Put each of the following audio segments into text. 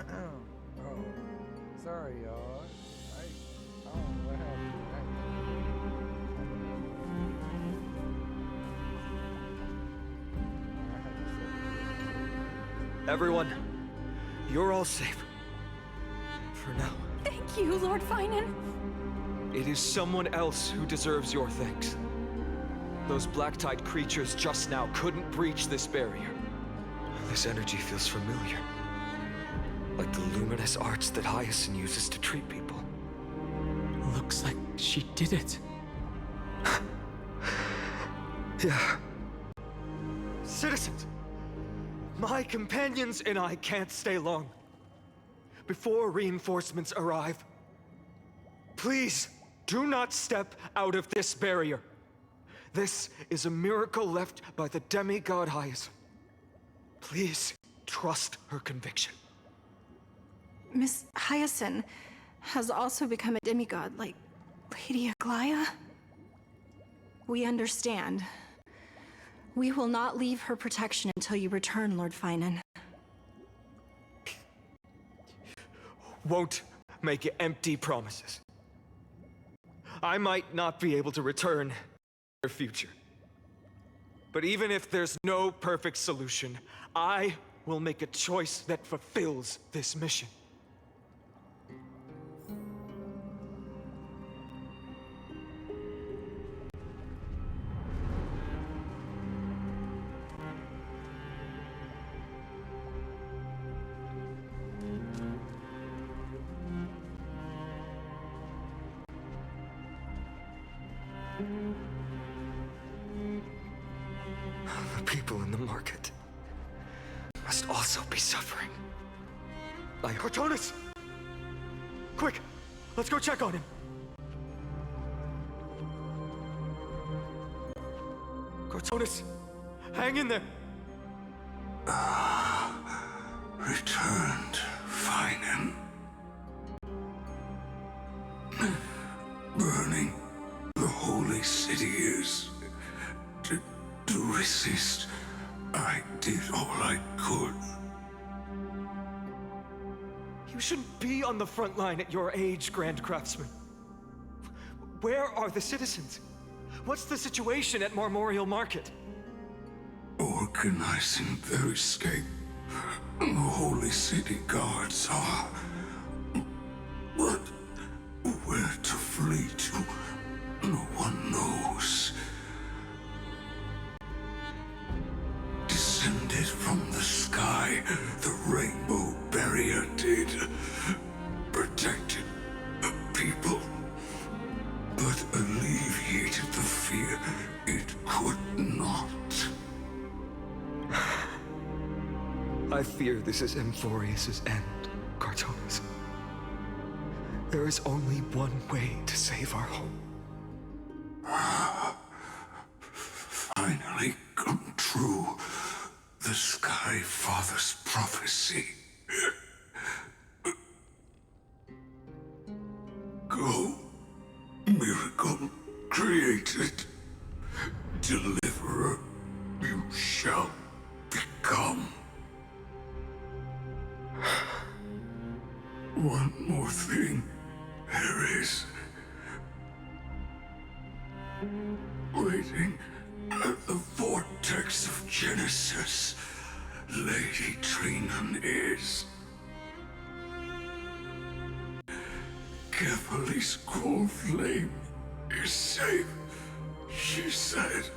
Oh, sorry, y'all. I don't know what happened. Everyone, you're all safe. For now. Thank you, Lord Finan. It is someone else who deserves your thanks. Those black-tide creatures just now couldn't breach this barrier. This energy feels familiar. Like the luminous arts that Hyacinth uses to treat people. Looks like she did it. Yeah. Citizens! My companions and I can't stay long. Before reinforcements arrive, please do not step out of this barrier. This is a miracle left by the demigod Hyacinth. Please trust her conviction. Miss Hyacinth has also become a demigod, like Lady Aglaya. We understand. We will not leave her protection until you return, Lord Finan. Won't make empty promises. I might not be able to return in the future. But even if there's no perfect solution, I will make a choice that fulfills this mission. The people in the market must also be suffering. Cortonus! Quick, let's go check on him. Cortonus, hang in there. Returned, Finan. Burning the holy city is... To resist, I did all I could. You shouldn't be on the front line at your age, Grand Craftsman. Where are the citizens? What's the situation at Marmorial Market? Organizing their escape. The holy city guards are... But where to flee to, no one knows. Descended from the sky, the rainbow barrier did. Protected the people, but alleviated the fear it could not. I fear this is Amphorius' end, Cortonus. There is only one way to save our home. Finally come true. The Sky Father's prophecy. Go, miracle created. Deliverer you shall become. One more thing there is. Waiting at the vortex of Genesis, Lady Trinan is. Carefully scroll flame is safe, she said.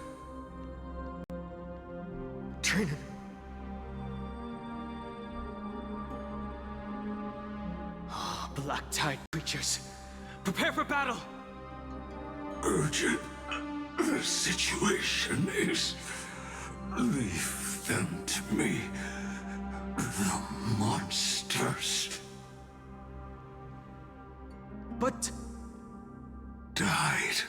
Trinan. Black-tide creatures, prepare for battle! Urgent. The situation is... Leave them to me. The monsters. But... Died.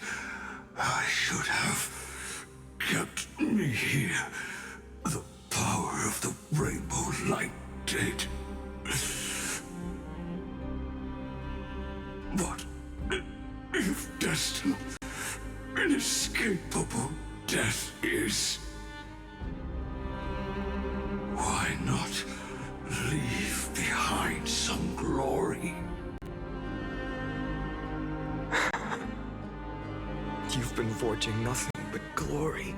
I should have kept me here. The power of the rainbow light did. But if destined, inescapable death is, why not leave behind behind some glory. You've been forging nothing but glory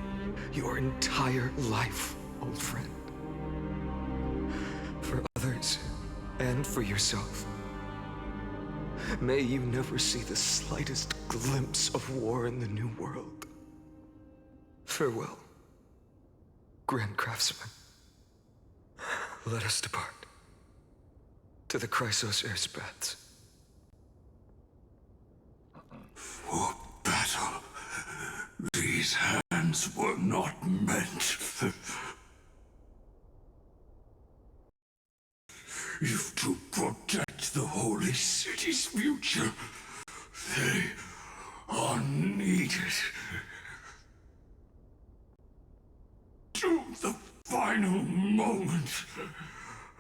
your entire life, old friend. For others, and for yourself. May you never see the slightest glimpse of war in the New World. Farewell, Grand Craftsman. Let us depart to the Chrysos Air's baths. For battle, these hands were not meant. If to protect the Holy City's future, they are needed. To the final moment,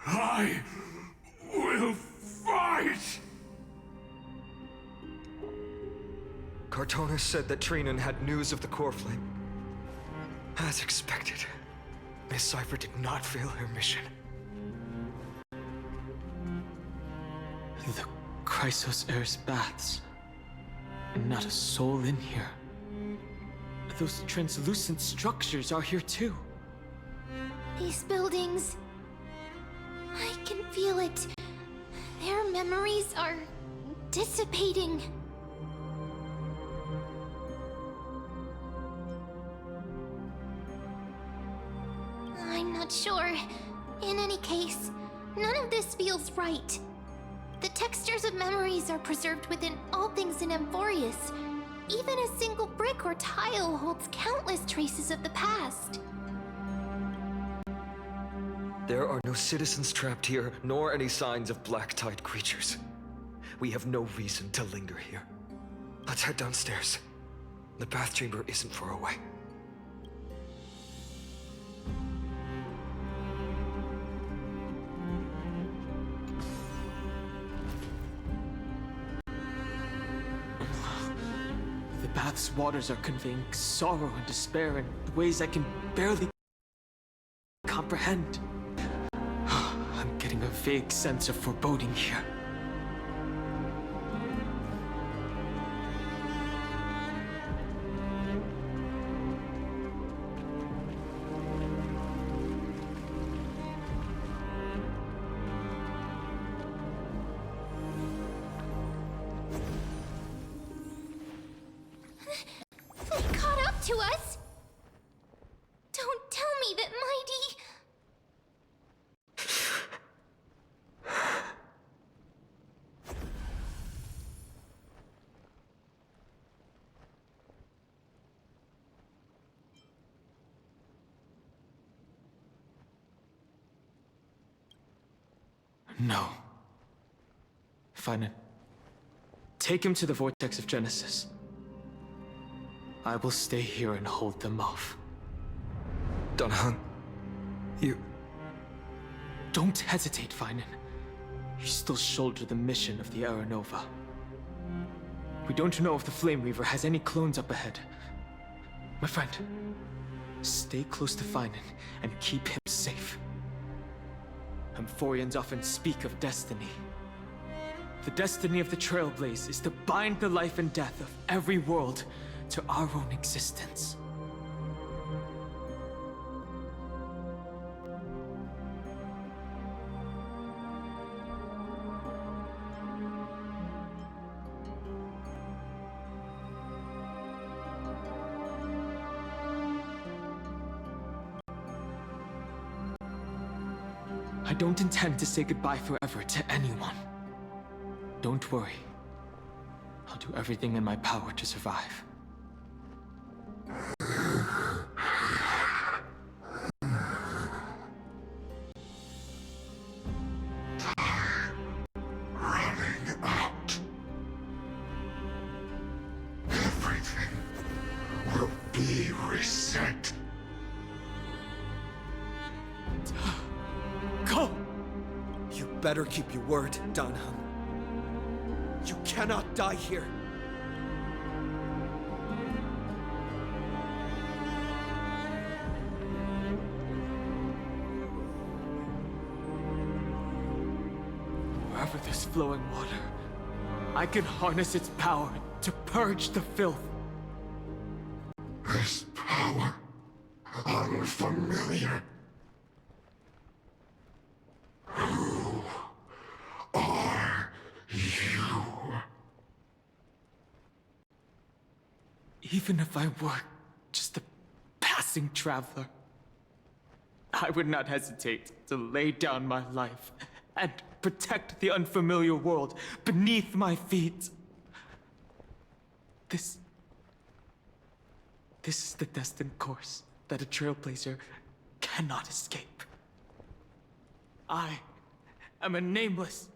I will fight! Cartonis said that Trinan had news of the core flame. As expected, Miss Cipher did not fail her mission. The Chrysos Air's baths. Not a soul in here. Those translucent structures are here too. These buildings... I can feel it. Their memories are dissipating. I'm not sure. In any case, none of this feels right. The textures of memories are preserved within all things in Amphorius. Even a single brick or tile holds countless traces of the past. There are no citizens trapped here, nor any signs of black-tide creatures. We have no reason to linger here. Let's head downstairs. The bath chamber isn't far away. The bath's waters are conveying sorrow and despair in ways I can barely comprehend. I'm getting a vague sense of foreboding here. They caught up to us! Don't tell me that Mighty... No. Finan. Take him to the vortex of Genesis. I will stay here and hold them off. Dunhun, you... Don't hesitate, Finan. You still shoulder the mission of the Aeronova. We don't know if the Flame Reaver has any clones up ahead. My friend, stay close to Finan and keep him safe. Amphorians often speak of destiny. The destiny of the Trailblaze is to bind the life and death of every world to our own existence. I don't intend to say goodbye forever to anyone. Don't worry. I'll do everything in my power to survive. Running out. Everything will be reset. Go! You better keep your word, Danhun. You cannot die here. Wherever there's flowing water, I can harness its power to purge the filth. This power, unfamiliar. Who are you? Even if I were just a passing traveler, I would not hesitate to lay down my life and protect the unfamiliar world beneath my feet. This is the destined course that a trailblazer cannot escape. I am a nameless.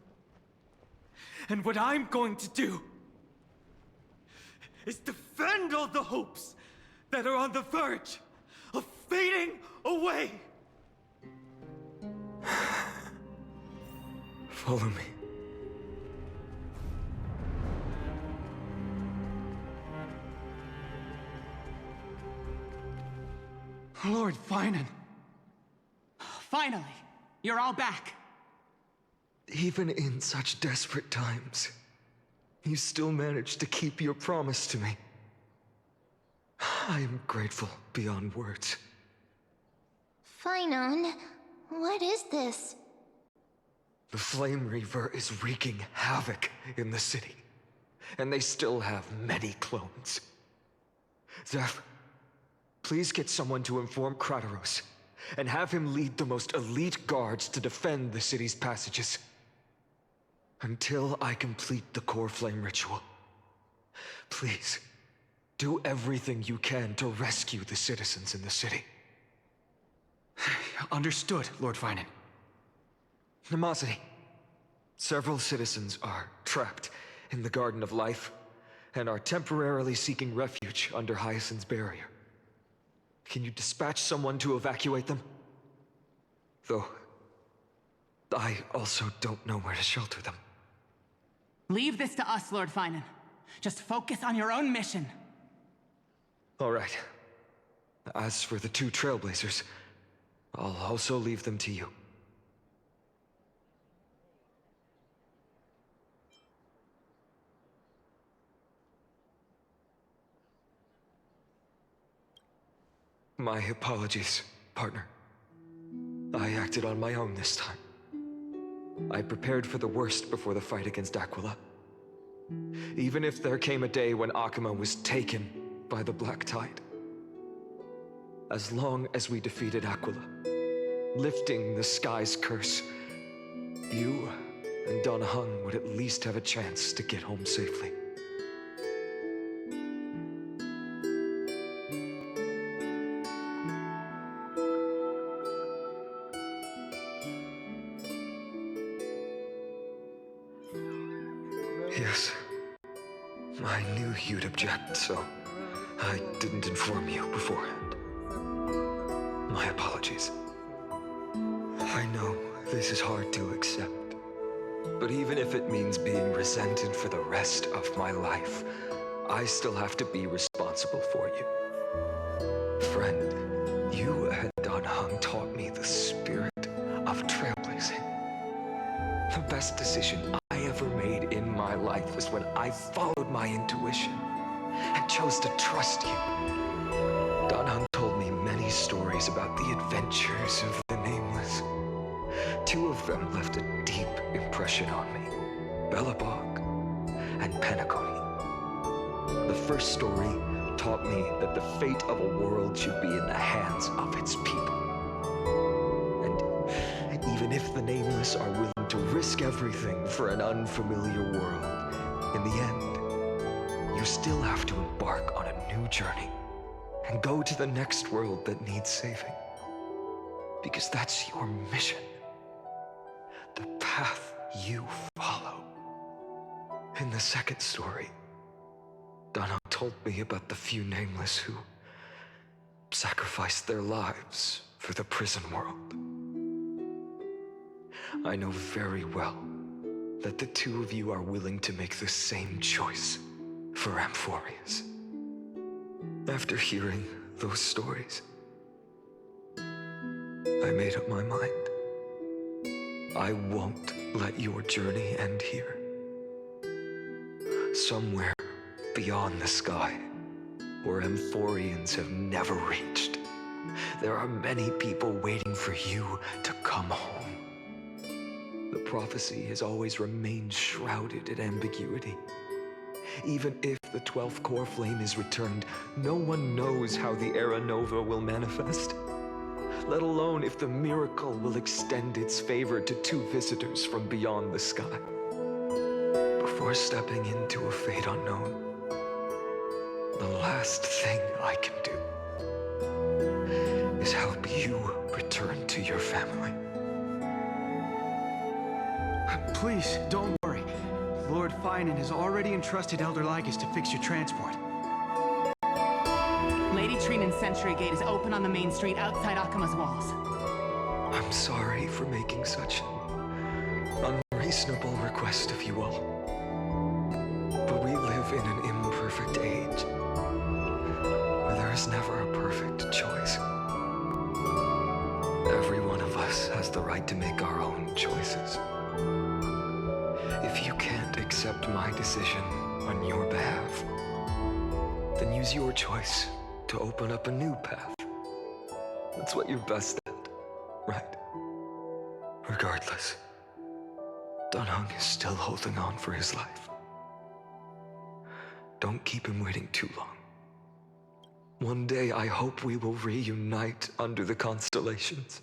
And what I'm going to do is defend all the hopes that are on the verge of fading away. Follow me. Lord Finan. Finally, you're all back. Even in such desperate times, you still managed to keep your promise to me. I am grateful beyond words. Finon, what is this? The Flame Reaver is wreaking havoc in the city, and they still have many clones. Zeph, please get someone to inform Krateros, and have him lead the most elite guards to defend the city's passages. Until I complete the core flame ritual. Please, do everything you can to rescue the citizens in the city. Understood, Lord Finan. Nemosity, several citizens are trapped in the Garden of Life and are temporarily seeking refuge under Hyacinth's barrier. Can you dispatch someone to evacuate them? Though, I also don't know where to shelter them. Leave this to us, Lord Finan. Just focus on your own mission. All right. As for the two Trailblazers, I'll also leave them to you. My apologies, partner. I acted on my own this time. I prepared for the worst before the fight against Aquila. Even if there came a day when Akuma was taken by the Black Tide. As long as we defeated Aquila, lifting the sky's curse, you and Don Hung would at least have a chance to get home safely. Yes. I knew you'd object, so I didn't inform you beforehand. My apologies. I know this is hard to accept, but even if it means being resented for the rest of my life, I still have to be responsible for you. Friend, you and Don Hung taught me the spirit of trailblazing. The best decision I ever made in my life was when I followed my intuition and chose to trust you. Don Hung told me many stories about the adventures of the Nameless. Two of them left a deep impression on me, Bellabog and Penacony. The first story taught me that the fate of a world should be in the hands of its people. And even if the Nameless are willing to risk everything for an unfamiliar world, in the end, you still have to embark on a new journey and go to the next world that needs saving. Because that's your mission. The path you follow. In the second story, Donna told me about the few Nameless who sacrificed their lives for the prison world. I know very well that the two of you are willing to make the same choice for Amphorius. After hearing those stories, I made up my mind. I won't let your journey end here. Somewhere beyond the sky, where Amphorians have never reached, there are many people waiting for you to come home. The prophecy has always remained shrouded in ambiguity. Even if the 12th core flame is returned, no one knows how the Era Nova will manifest, let alone if the miracle will extend its favor to 2 visitors from beyond the sky. Before stepping into a fate unknown, the last thing I can do is help you return to your family. Please, don't worry. Lord Finan has already entrusted Elder Lygus to fix your transport. Lady Trinan's Sentry Gate is open on the main street outside Akima's walls. I'm sorry for making such an unreasonable request of you all. But we live in an imperfect age, where there is never a perfect choice. Every one of us has the right to make our own choices. If you can't accept my decision on your behalf, then use your choice to open up a new path. That's what you're best at, right? Regardless, Dunhung is still holding on for his life. Don't keep him waiting too long. One day, I hope we will reunite under the constellations.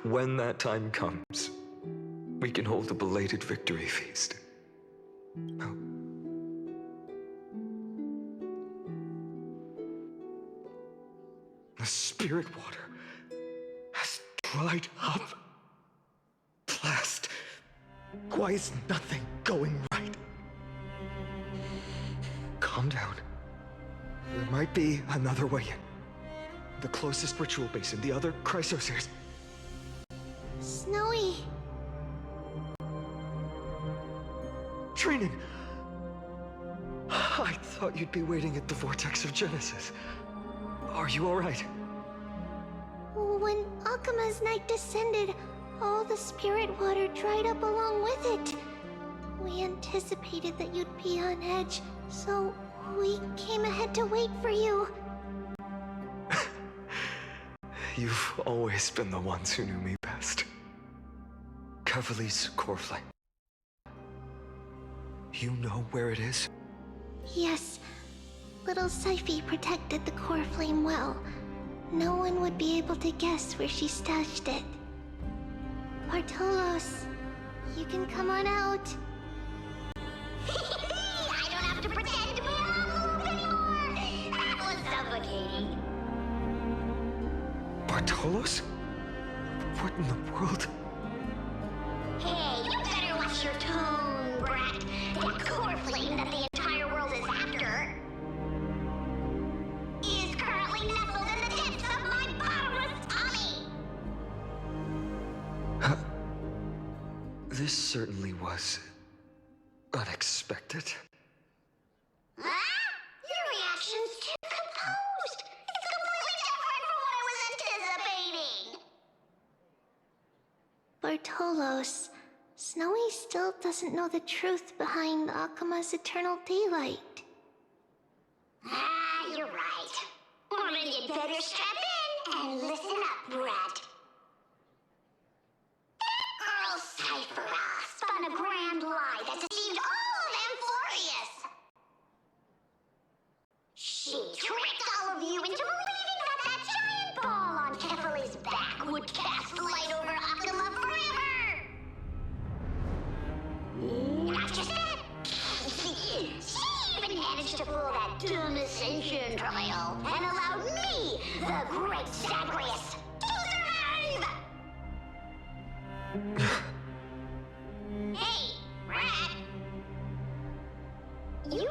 When that time comes, we can hold a belated victory feast. Oh. The spirit water has dried up. Blast. Why is nothing going right? Calm down. There might be another way in. The closest ritual basin, the other Chrysospheres. Snowy. Trinan! I thought you'd be waiting at the Vortex of Genesis. Are you all right? When Akima's night descended, all the spirit water dried up along with it. We anticipated that you'd be on edge, so we came ahead to wait for you. You've always been the ones who knew me best. Kevali's core flame. You know where it is? Yes. Little Syphie protected the core flame well. No one would be able to guess where she stashed it. Bartolos, you can come on out. I don't have to pretend to be aloof anymore! That was suffocating. Bartolos? What in the world? Hey, you better watch your tone, brat. That core flame that the entire world is after is currently nestled in the depths of my bottomless tummy! This certainly was unexpected. Huh? Your reaction's too composed. It's completely different from what I was anticipating. Bartolos, Snowy still doesn't know the truth behind Akima's eternal daylight. Ah, you're right. Well, then you'd better strap in and listen up, brat. That girl Cyphera spun a grand lie that deceived all of Amphorius. She tricked all of you into believing that that giant ball on Kefali's back would cast light over Akima forever. Not just that. She even managed to pull that dumb ascension trial and allowed me, the great Zagreus, to survive! Hey, Rat. You...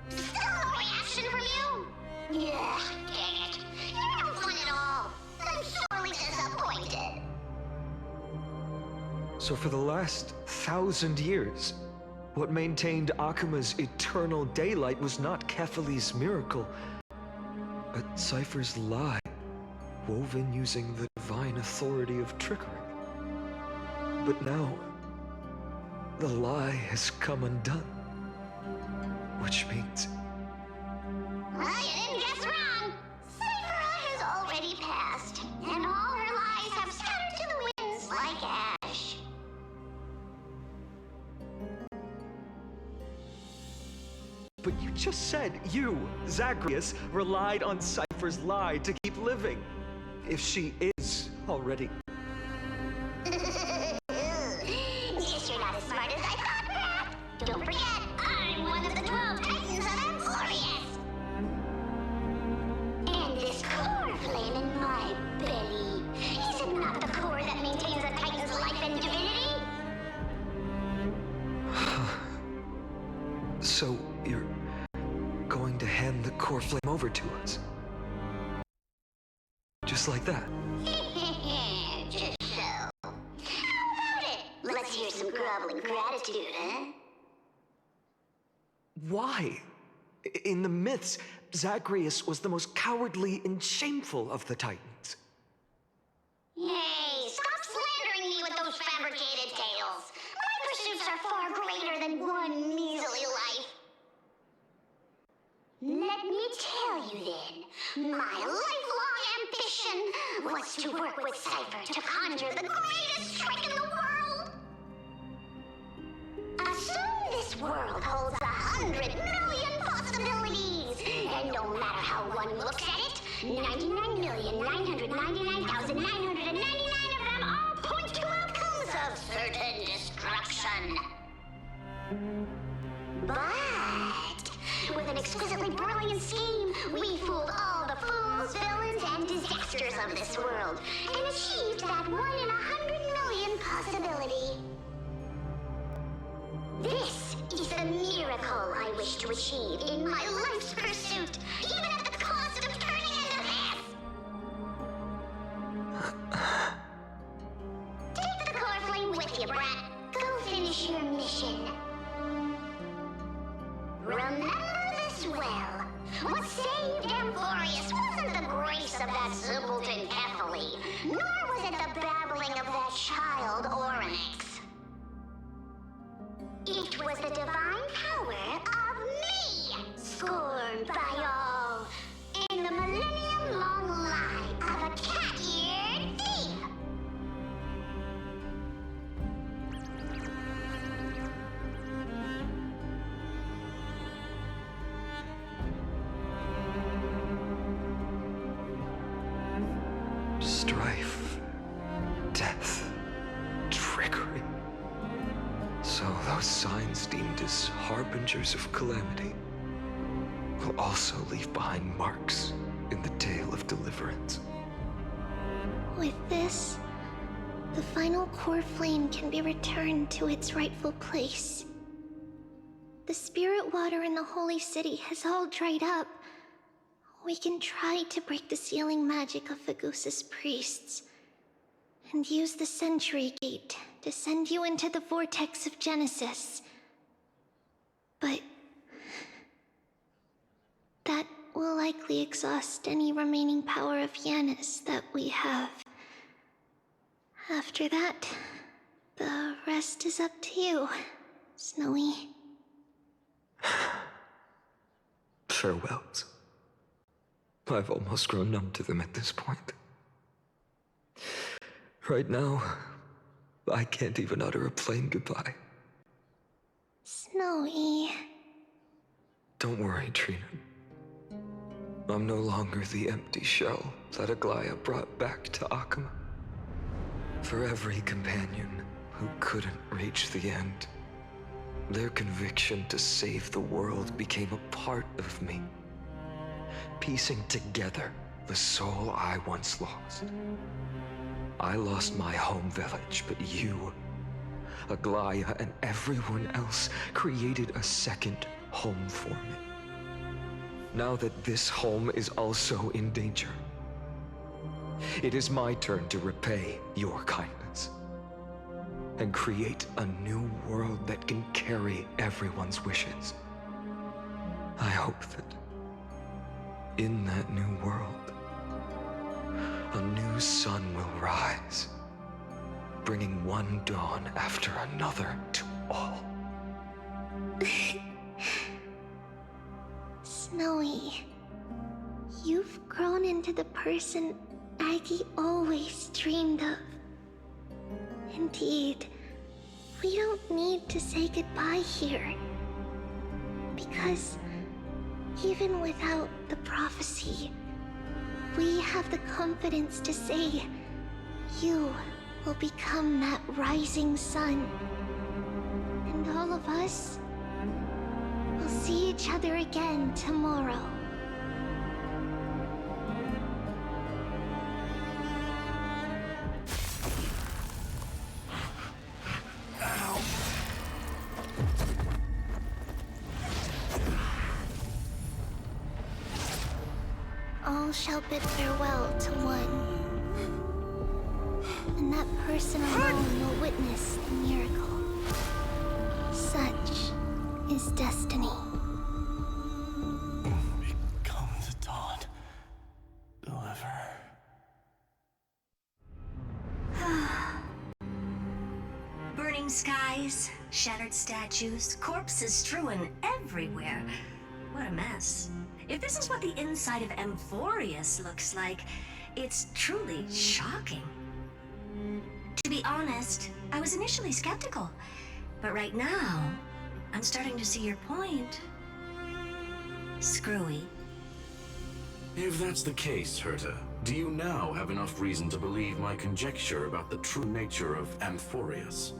still no reaction from you? Yeah, dang it. You're no fun at all. I'm sorely disappointed. So for the last 1,000 years, what maintained Akima's eternal daylight was not Kefali's miracle, but Cypher's lie, woven using the divine authority of trickery. But now, the lie has come undone. Which means... Well, you didn't guess wrong. Cypher has already passed, and all her lies have scattered to the winds like ash. But you just said you, Zagreus, relied on Cypher's lie to keep living. If she is already... Guess you're not as smart as I thought, Rat. Don't forget, I'm one of the 12 Titans of Amphorius. And this core flame in my belly, is it not the core that maintains a Titan's life and divinity? So, you're going to hand the core flame over to us? Just like that? Just so. How about it? Let's hear some groveling gratitude, huh? Why? In the myths, Zagreus was the most cowardly and shameful of the Titans. Hey, stop slandering me with those fabricated tales. My pursuits are far greater than one measly life. Let me tell you then, my lifelong ambition was to work with Cypher to conjure the greatest strike in the world. Assume this world holds 100 million possibilities, and no matter how one looks at it, 99,999,999 of them all point to outcomes of certain destruction. But with an exquisitely brilliant scheme, we fooled all the fools, villains, and disasters of this world, and achieved that 1 in 100 million possibility. This is the miracle I wish to achieve in my life's pursuit, even at the cost of turning into this! Take the core flame with you, brat. Go finish your mission. Remember this well. What saved Amphorius wasn't the grace of that simpleton Ethely, nor was it the babbling of that child Oryx. It was the divine power of me, scorned by all, and the millennium-long lie of a cat-eared thief. Strife, death, trickery. So those signs deemed as harbingers of calamity will also leave behind marks in the tale of deliverance. With this, the final core flame can be returned to its rightful place. The spirit water in the holy city has all dried up. We can try to break the sealing magic of Fagusa's priests, and use the Century Gate to send you into the vortex of Genesis. But that will likely exhaust any remaining power of Yanis that we have. After that, the rest is up to you, Snowy. Farewells. I've almost grown numb to them at this point. Right now, I can't even utter a plain goodbye. Snowy. Don't worry, Trina. I'm no longer the empty shell that Aglaya brought back to Akama. For every companion who couldn't reach the end, their conviction to save the world became a part of me, piecing together the soul I once lost. I lost my home village, but you, Aglaya, and everyone else created a second home for me. Now that this home is also in danger, it is my turn to repay your kindness and create a new world that can carry everyone's wishes. I hope that in that new world, a new sun will rise, bringing one dawn after another to all. Snowy, you've grown into the person Aggie always dreamed of. Indeed, we don't need to say goodbye here. Because even without the prophecy, we have the confidence to say you will become that rising sun. And all of us will see each other again tomorrow. All shall bid farewell to one. And that person alone will witness the miracle. Such is destiny. Become the dawn. Deliver. Burning skies, shattered statues, corpses strewn everywhere. What a mess. If this is what the inside of Amphorius looks like, it's truly shocking. To be honest, I was initially skeptical, but right now, I'm starting to see your point. Screwy. If that's the case, Herta, do you now have enough reason to believe my conjecture about the true nature of Amphorius?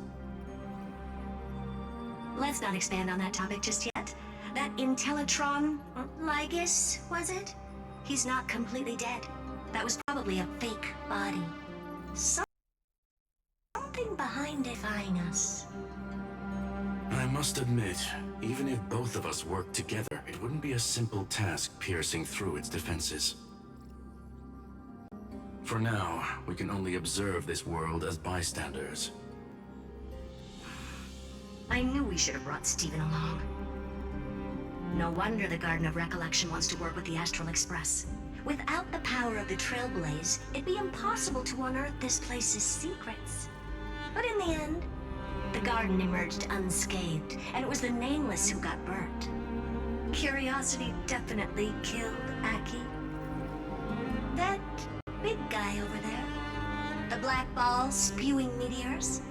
Let's not expand on that topic just yet. That Intellitron, Lygus, was it? He's not completely dead. That was probably a fake body. Something behind defying us. I must admit, even if both of us worked together, it wouldn't be a simple task piercing through its defenses. For now, we can only observe this world as bystanders. I knew we should have brought Steven along. No wonder the Garden of Recollection wants to work with the Astral Express. Without the power of the Trailblaze, it'd be impossible to unearth this place's secrets. But in the end, the garden emerged unscathed, and it was the Nameless who got burnt. Curiosity definitely killed Aki. That big guy over there, the black ball spewing meteors,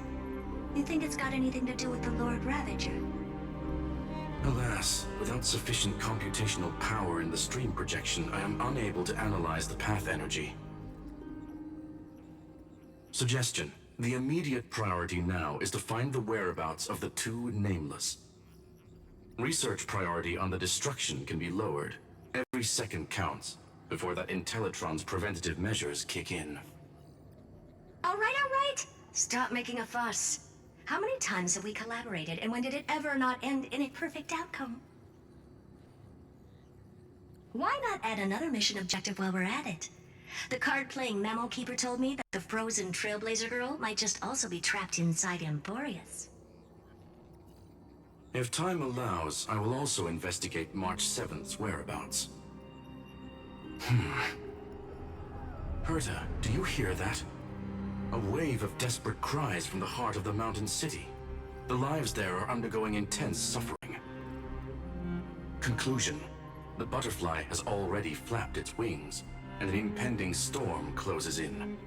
you think it's got anything to do with the Lord Ravager? Alas, without sufficient computational power in the stream projection, I am unable to analyze the path energy. Suggestion. The immediate priority now is to find the whereabouts of the two Nameless. Research priority on the destruction can be lowered. Every second counts before that Intellitron's preventative measures kick in. All right. Stop making a fuss. How many times have we collaborated, and when did it ever not end in a perfect outcome? Why not add another mission objective while we're at it? The card-playing memo keeper told me that the frozen Trailblazer girl might just also be trapped inside Amphorius. If time allows, I will also investigate March 7th's whereabouts. Herta, do you hear that? A wave of desperate cries from the heart of the mountain city. The lives there are undergoing intense suffering. Conclusion. The butterfly has already flapped its wings, and an impending storm closes in.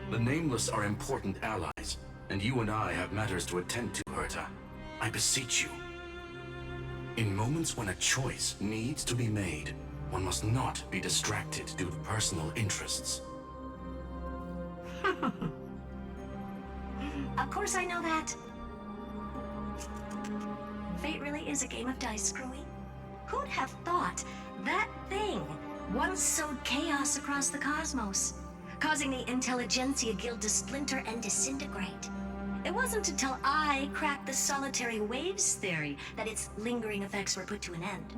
The Nameless are important allies, and you and I have matters to attend to, Herta. I beseech you. In moments when a choice needs to be made, one must not be distracted due to personal interests. Of course I know that. Fate really is a game of dice, Screwy. Who'd have thought that thing once sowed chaos across the cosmos, causing the Intelligentsia Guild to splinter and disintegrate? It wasn't until I cracked the solitary waves theory that its lingering effects were put to an end.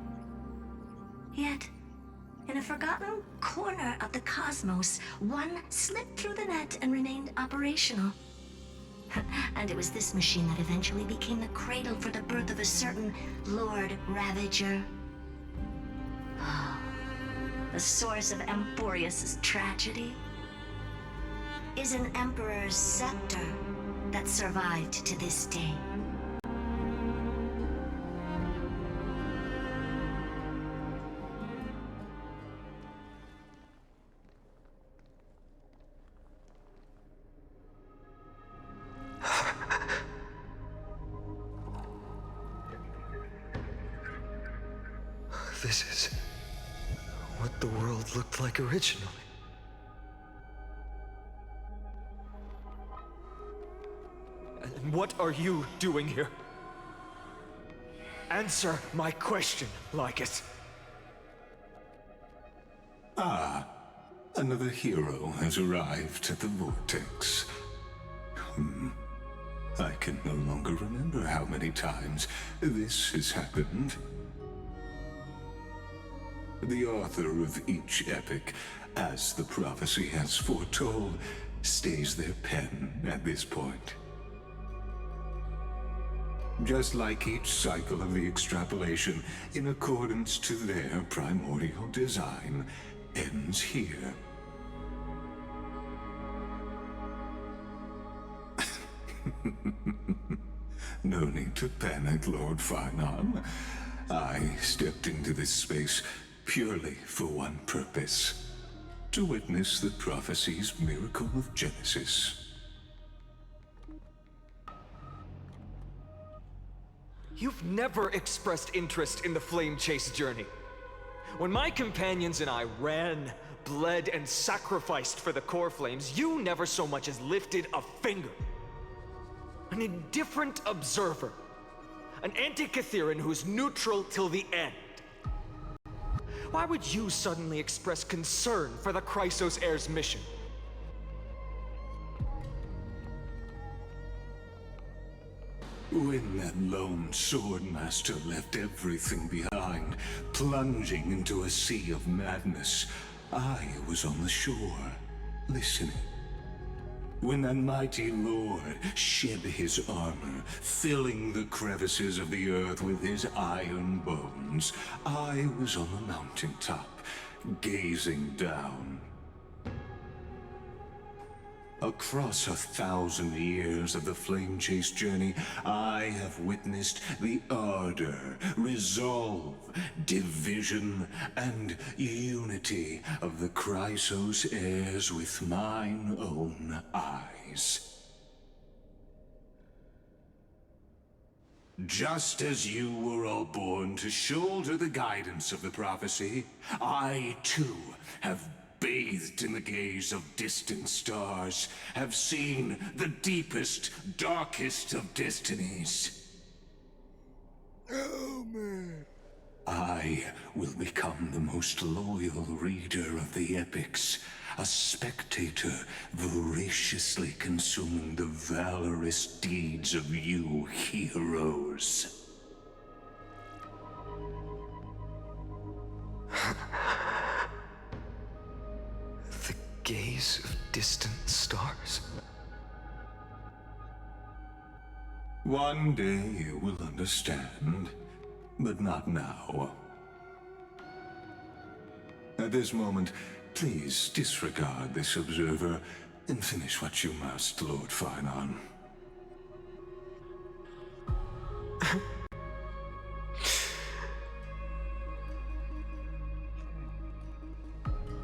Yet, in a forgotten corner of the cosmos, one slipped through the net and remained operational. And it was this machine that eventually became the cradle for the birth of a certain Lord Ravager. Oh, the source of Amphorius' tragedy. is an Emperor's scepter that survived to this day. This is what the world looked like originally. And what are you doing here? Answer my question, Lycus. Ah, another hero has arrived at the Vortex. I can no longer remember how many times this has happened. The author of each epic, as the prophecy has foretold, stays their pen at this point. Just like each cycle of the extrapolation, in accordance to their primordial design, ends here. No need to panic, Lord Finon. I stepped into this space purely for one purpose: to witness the prophecy's miracle of Genesis. You've never expressed interest in the Flame Chase journey. When my companions and I ran, bled, and sacrificed for the core flames, you never so much as lifted a finger. An indifferent observer. An anti-Catheran who's neutral till the end. Why would you suddenly express concern for the Chrysos Heir's mission? When that lone swordmaster left everything behind, plunging into a sea of madness, I was on the shore, listening. When that mighty lord shed his armor, filling the crevices of the earth with his iron bones, I was on the mountaintop, gazing down. Across 1,000 years of the Flame Chase journey, I have witnessed the ardor, resolve, division, and unity of the Chrysos heirs with mine own eyes. Just as you were all born to shoulder the guidance of the prophecy, I too have bathed in the gaze of distant stars, have seen the deepest, darkest of destinies. Oh, man. I will become the most loyal reader of the epics, a spectator voraciously consuming the valorous deeds of you heroes. The gaze of distant stars. One day you will understand, but not now. At this moment, please disregard this observer and finish what you must, Lord Finon.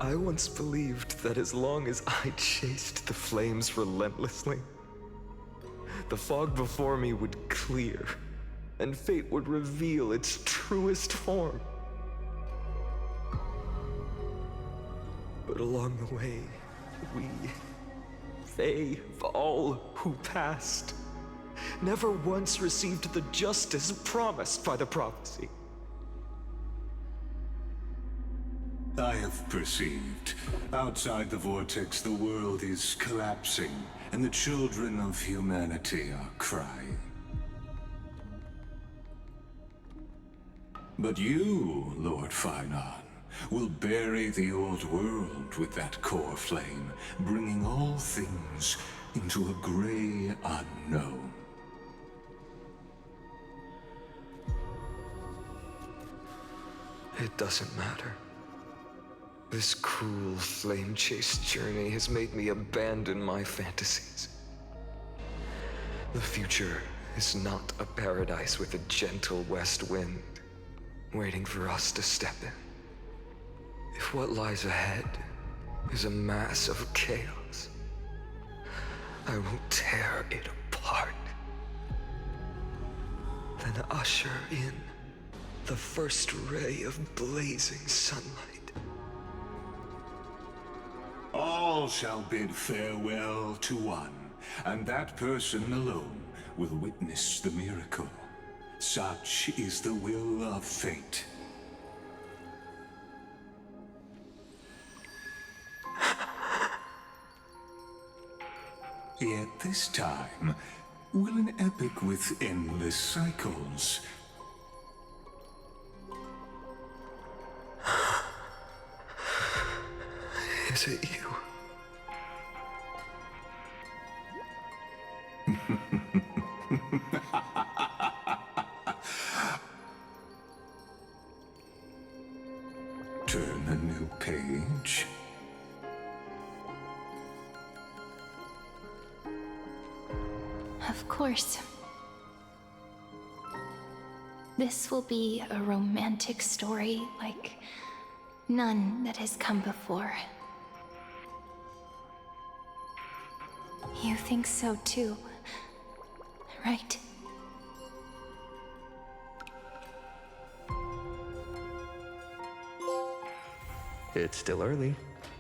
I once believed that as long as I chased the flames relentlessly, the fog before me would clear, and fate would reveal its truest form. But along the way, they, all who passed, never once received the justice promised by the prophecy. I have perceived. Outside the vortex, the world is collapsing, and the children of humanity are crying. But you, Lord Finon, will bury the old world with that core flame, bringing all things into a gray unknown. It doesn't matter. This cruel flame chase journey has made me abandon my fantasies. The future is not a paradise with a gentle west wind waiting for us to step in. If what lies ahead is a mass of chaos, I will tear it apart. Then usher in the first ray of blazing sunlight. All shall bid farewell to one, and that person alone will witness the miracle. Such is the will of fate. Yet this time, will an epic with endless cycles Is it you? turn a new page? Of course. This will be a romantic story like none that has come before. You think so too, right? It's still early.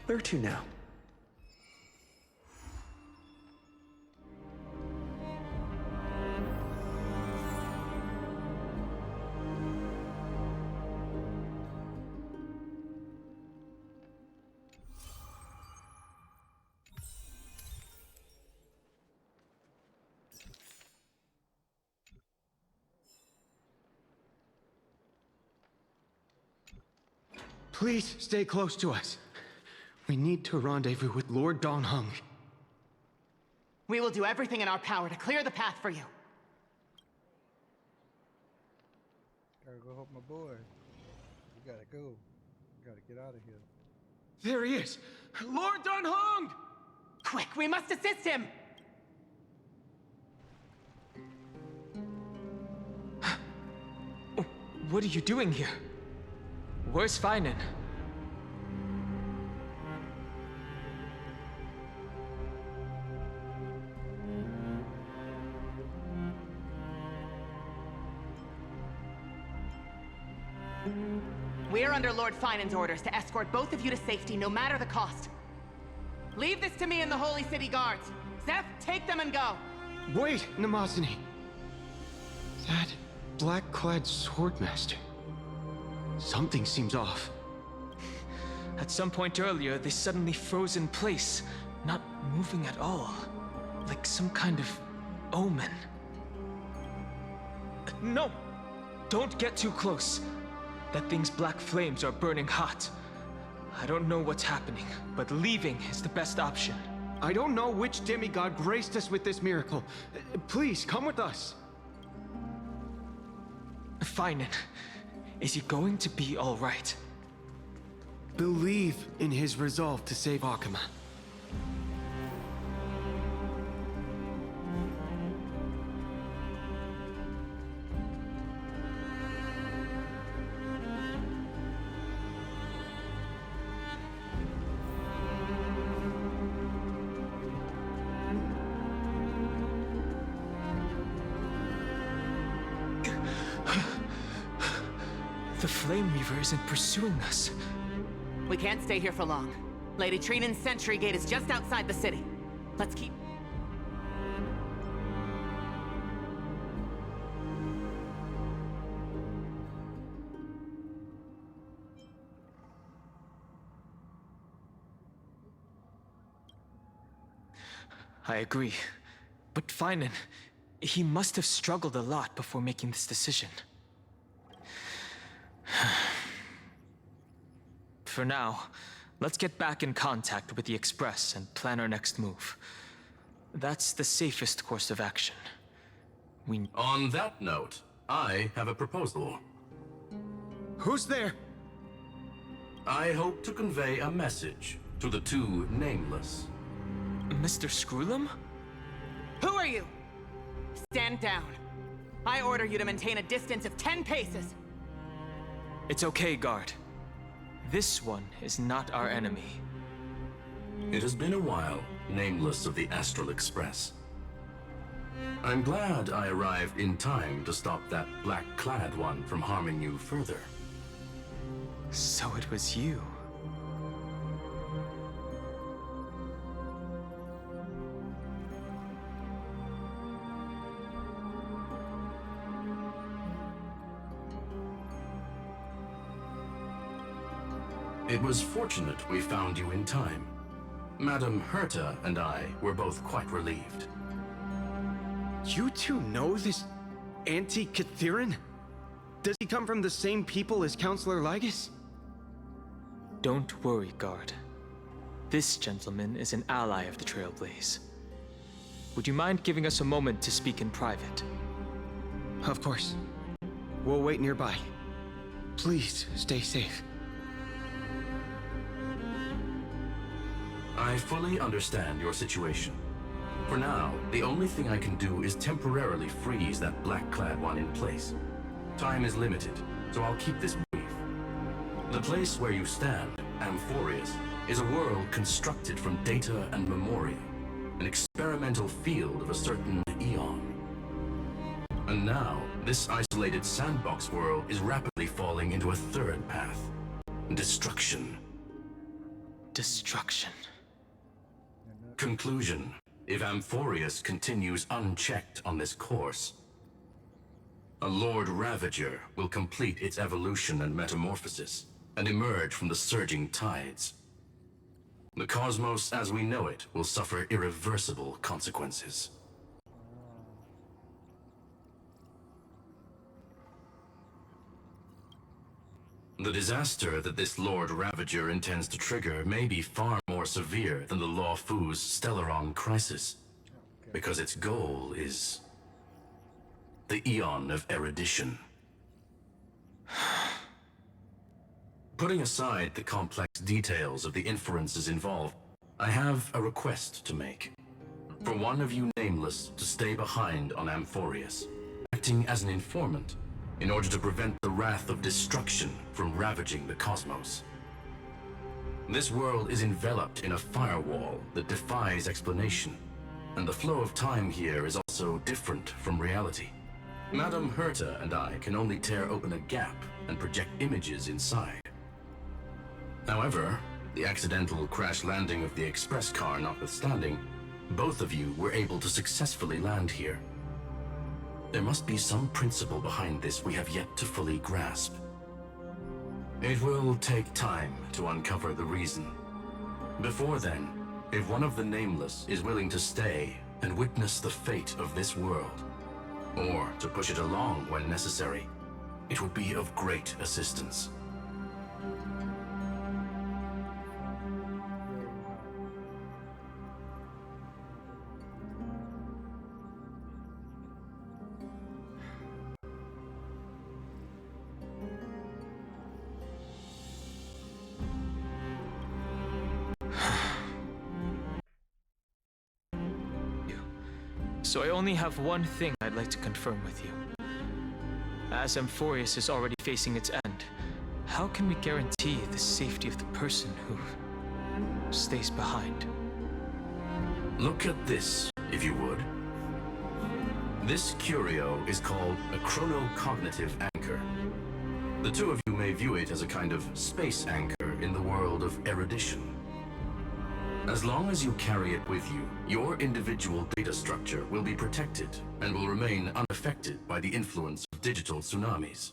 Where to now? Please stay close to us. We need to rendezvous with Lord Dong Hung. We will do everything in our power to clear the path for you. Gotta go help my boy. We gotta go. We gotta get out of here. There he is! Lord Dong Hung! Quick, we must assist him! What are you doing here? Where's Feinen? We're under Lord Feinen's orders to escort both of you to safety, no matter the cost. Leave this to me and the Holy City Guards. Zeph, take them and go. Wait, Namazani. That black-clad swordmaster. Something seems off. At some point earlier, they suddenly froze in place, not moving at all. Like some kind of omen. No! Don't get too close. That thing's black flames are burning hot. I don't know what's happening, but leaving is the best option. I don't know which demigod graced us with this miracle. Please, come with us. Feinen, is he going to be all right? Believe in his resolve to save Akuma. The Flame Reaver isn't pursuing us. We can't stay here for long. Lady Trinan's sentry gate is just outside the city. Let's keep... I agree. But Feinen, he must have struggled a lot before making this decision. For now, let's get back in contact with the Express and plan our next move. That's the safest course of action. On that note, I have a proposal. Who's there? I hope to convey a message to the two nameless. Mr. Screwlum? Who are you? Stand down. I order you to maintain a distance of 10 paces. It's okay, guard. This one is not our enemy. It has been a while, nameless of the Astral Express. I'm glad I arrived in time to stop that black-clad one from harming you further. So it was you. It was fortunate we found you in time. Madam Herta and I were both quite relieved. You two know this anti-Catharin? Does he come from the same people as Counselor Lygus? Don't worry, guard. This gentleman is an ally of the Trailblaze. Would you mind giving us a moment to speak in private? Of course. We'll wait nearby. Please, stay safe. I fully understand your situation. For now, the only thing I can do is temporarily freeze that black-clad one in place. Time is limited, so I'll keep this brief. The place where you stand, Amphorius, is a world constructed from data and memoria, an experimental field of a certain eon. And now, this isolated sandbox world is rapidly falling into a third path. Destruction. Destruction. Conclusion. If Amphorius continues unchecked on this course, a Lord Ravager will complete its evolution and metamorphosis, and emerge from the surging tides. The cosmos as we know it will suffer irreversible consequences. The disaster that this Lord Ravager intends to trigger may be far more severe than the Law Fu's Stellaron crisis, because its goal is the Eon of Erudition. Putting aside the complex details of the inferences involved, I have a request to make. For one of you nameless to stay behind on Amphorius, acting as an informant, in order to prevent the wrath of destruction from ravaging the cosmos. This world is enveloped in a firewall that defies explanation, and the flow of time here is also different from reality. Madam Herta and I can only tear open a gap and project images inside. However, the accidental crash landing of the express car notwithstanding, both of you were able to successfully land here. There must be some principle behind this we have yet to fully grasp. It will take time to uncover the reason. Before then, if one of the Nameless is willing to stay and witness the fate of this world, or to push it along when necessary, it would be of great assistance. So I only have one thing I'd like to confirm with you. As Amphorius is already facing its end, how can we guarantee the safety of the person who stays behind? Look at this, if you would. This curio is called a chronocognitive anchor. The two of you may view it as a kind of space anchor in the world of erudition. As long as you carry it with you, your individual data structure will be protected and will remain unaffected by the influence of digital tsunamis.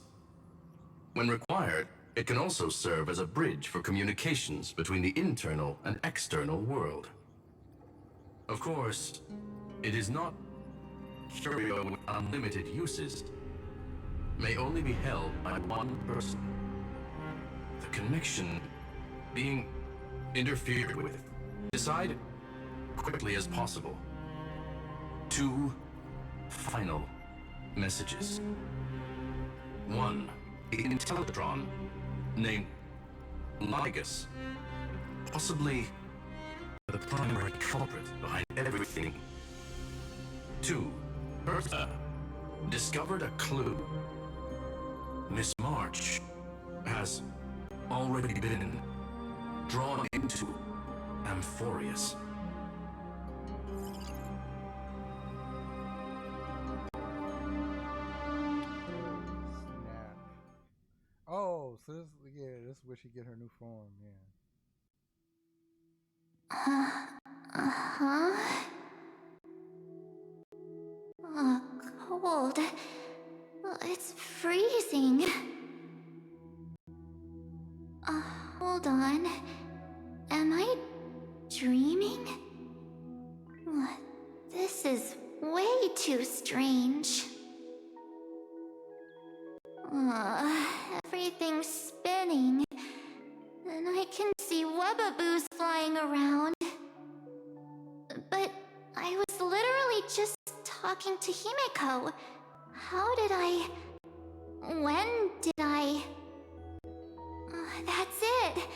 When required, it can also serve as a bridge for communications between the internal and external world. Of course, it is not curio with unlimited uses. May only be held by one person. The connection being interfered with. Decide quickly as possible. 2 final messages. 1. Intellatron, named Ligus. Possibly the primary culprit behind everything. 2. Bertha discovered a clue. Miss March has already been drawn into Amphorius. Snap. Oh, so this, yeah, this is where she get her new form, yeah. Uh-huh. Cold. It's freezing. Hold on. Am I dreaming? This is way too strange. Everything's spinning. And I can see webbaboos flying around. But I was literally just talking to Himeko. How did I... When did I... That's it!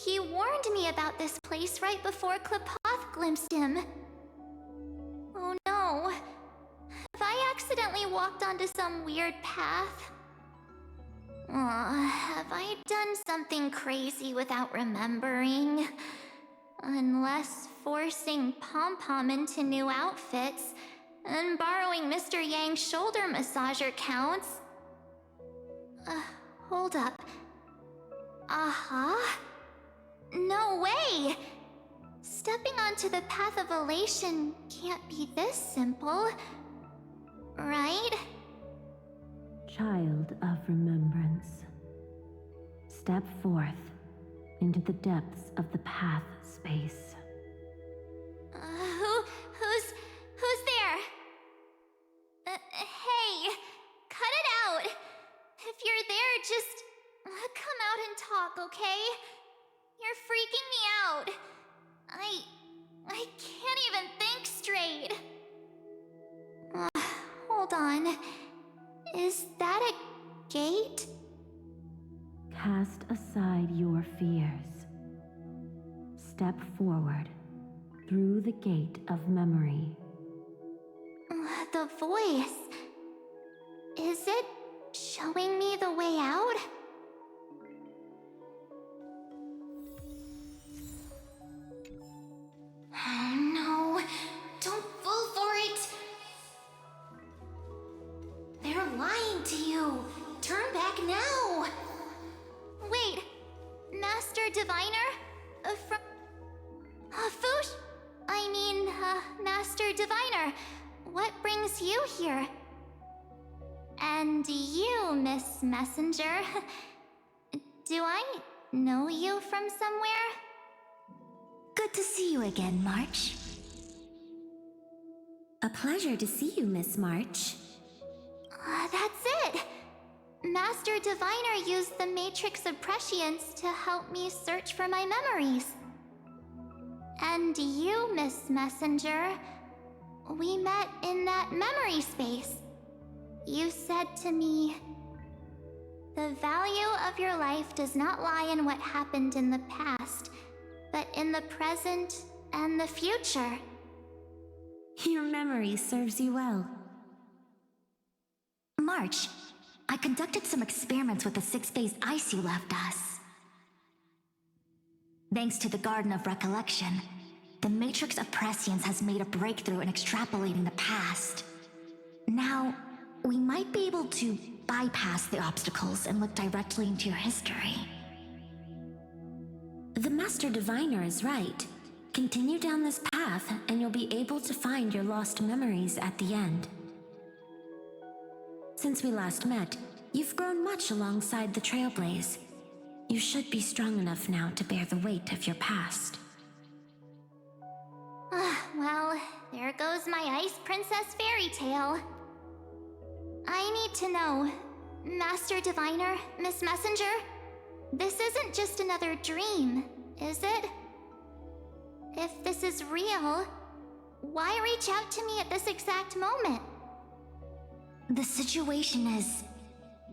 He warned me about this place right before Klapoth glimpsed him. Oh no. Have I accidentally walked onto some weird path? Have I done something crazy without remembering? Unless forcing Pom-Pom into new outfits and borrowing Mr. Yang's shoulder massager counts. Hold up. No way! Stepping onto the path of elation can't be this simple, right? Child of remembrance, step forth into the depths of the path space. Who's there? Hey, cut it out! If you're there, just come out and talk, okay? You're freaking me out. I can't even think straight. Hold on. Is that a gate? Cast aside your fears. Step forward through the gate of memory. The voice. Is it showing me the way out? Oh no, don't fall for it! They're lying to you! Turn back now! Wait, Master Diviner? From... Foosh? I mean, Master Diviner, what brings you here? And you, Miss Messenger, do I know you from somewhere? Good to see you again, March. A pleasure to see you, Miss March. That's it! Master Diviner used the Matrix of Prescience to help me search for my memories. And you, Miss Messenger, we met in that memory space. You said to me, the value of your life does not lie in what happened in the past, but in the present and the future. Your memory serves you well. March, I conducted some experiments with the 6-phase ice you left us. Thanks to the Garden of Recollection, the Matrix of Prescience has made a breakthrough in extrapolating the past. Now, we might be able to bypass the obstacles and look directly into your history. The Master Diviner is right. Continue down this path, and you'll be able to find your lost memories at the end. Since we last met, you've grown much alongside the Trailblaze. You should be strong enough now to bear the weight of your past. Well, there goes my Ice Princess fairy tale. I need to know, Master Diviner, Miss Messenger, this isn't just another dream, is it? If this is real, why reach out to me at this exact moment? The situation is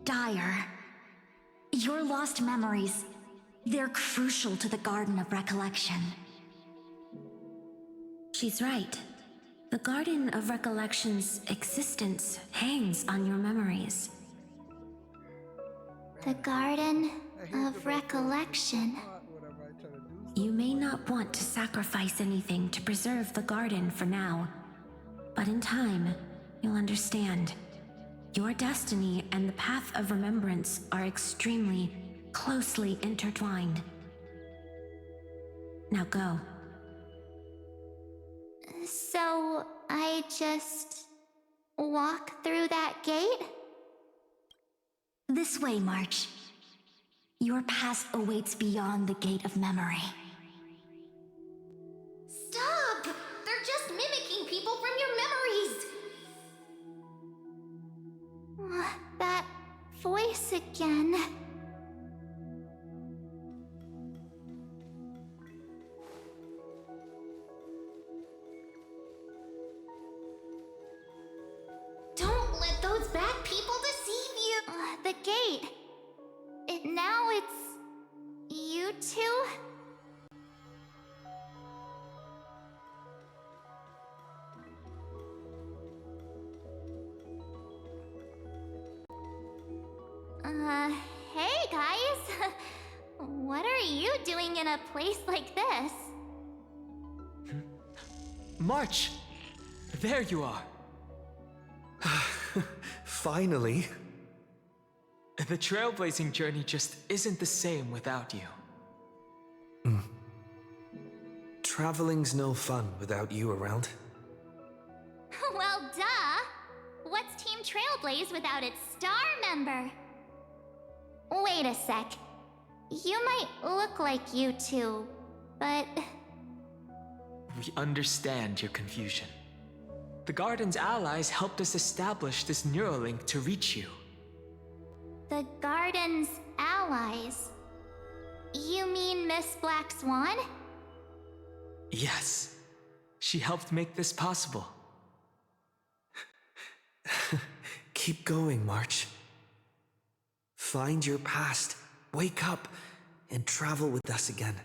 dire. Your lost memories, They're crucial to the Garden of Recollection. She's right. The Garden of Recollection's existence hangs on your memories. The Garden of Recollection. You may not want to sacrifice anything to preserve the garden for now, but in time, you'll understand. Your destiny and the path of remembrance are extremely, closely intertwined. Now go. So, I just walk through that gate? This way, March. Your past awaits beyond the gate of memory. Stop! They're just mimicking people from your memories! That voice again. Don't let those bad people deceive you! The gate. Now it's... you two? Hey guys! What are you doing in a place like this? March! There you are! Finally. The trailblazing journey just isn't the same without you. Traveling's no fun without you around. Well, duh! What's Team Trailblaze without its star member? Wait a sec. You might look like you two, but... We understand your confusion. The Garden's allies helped us establish this Neuralink to reach you. The Garden's allies? You mean Miss Black Swan? Yes. She helped make this possible. Keep going, March. Find your past, wake up, and travel with us again.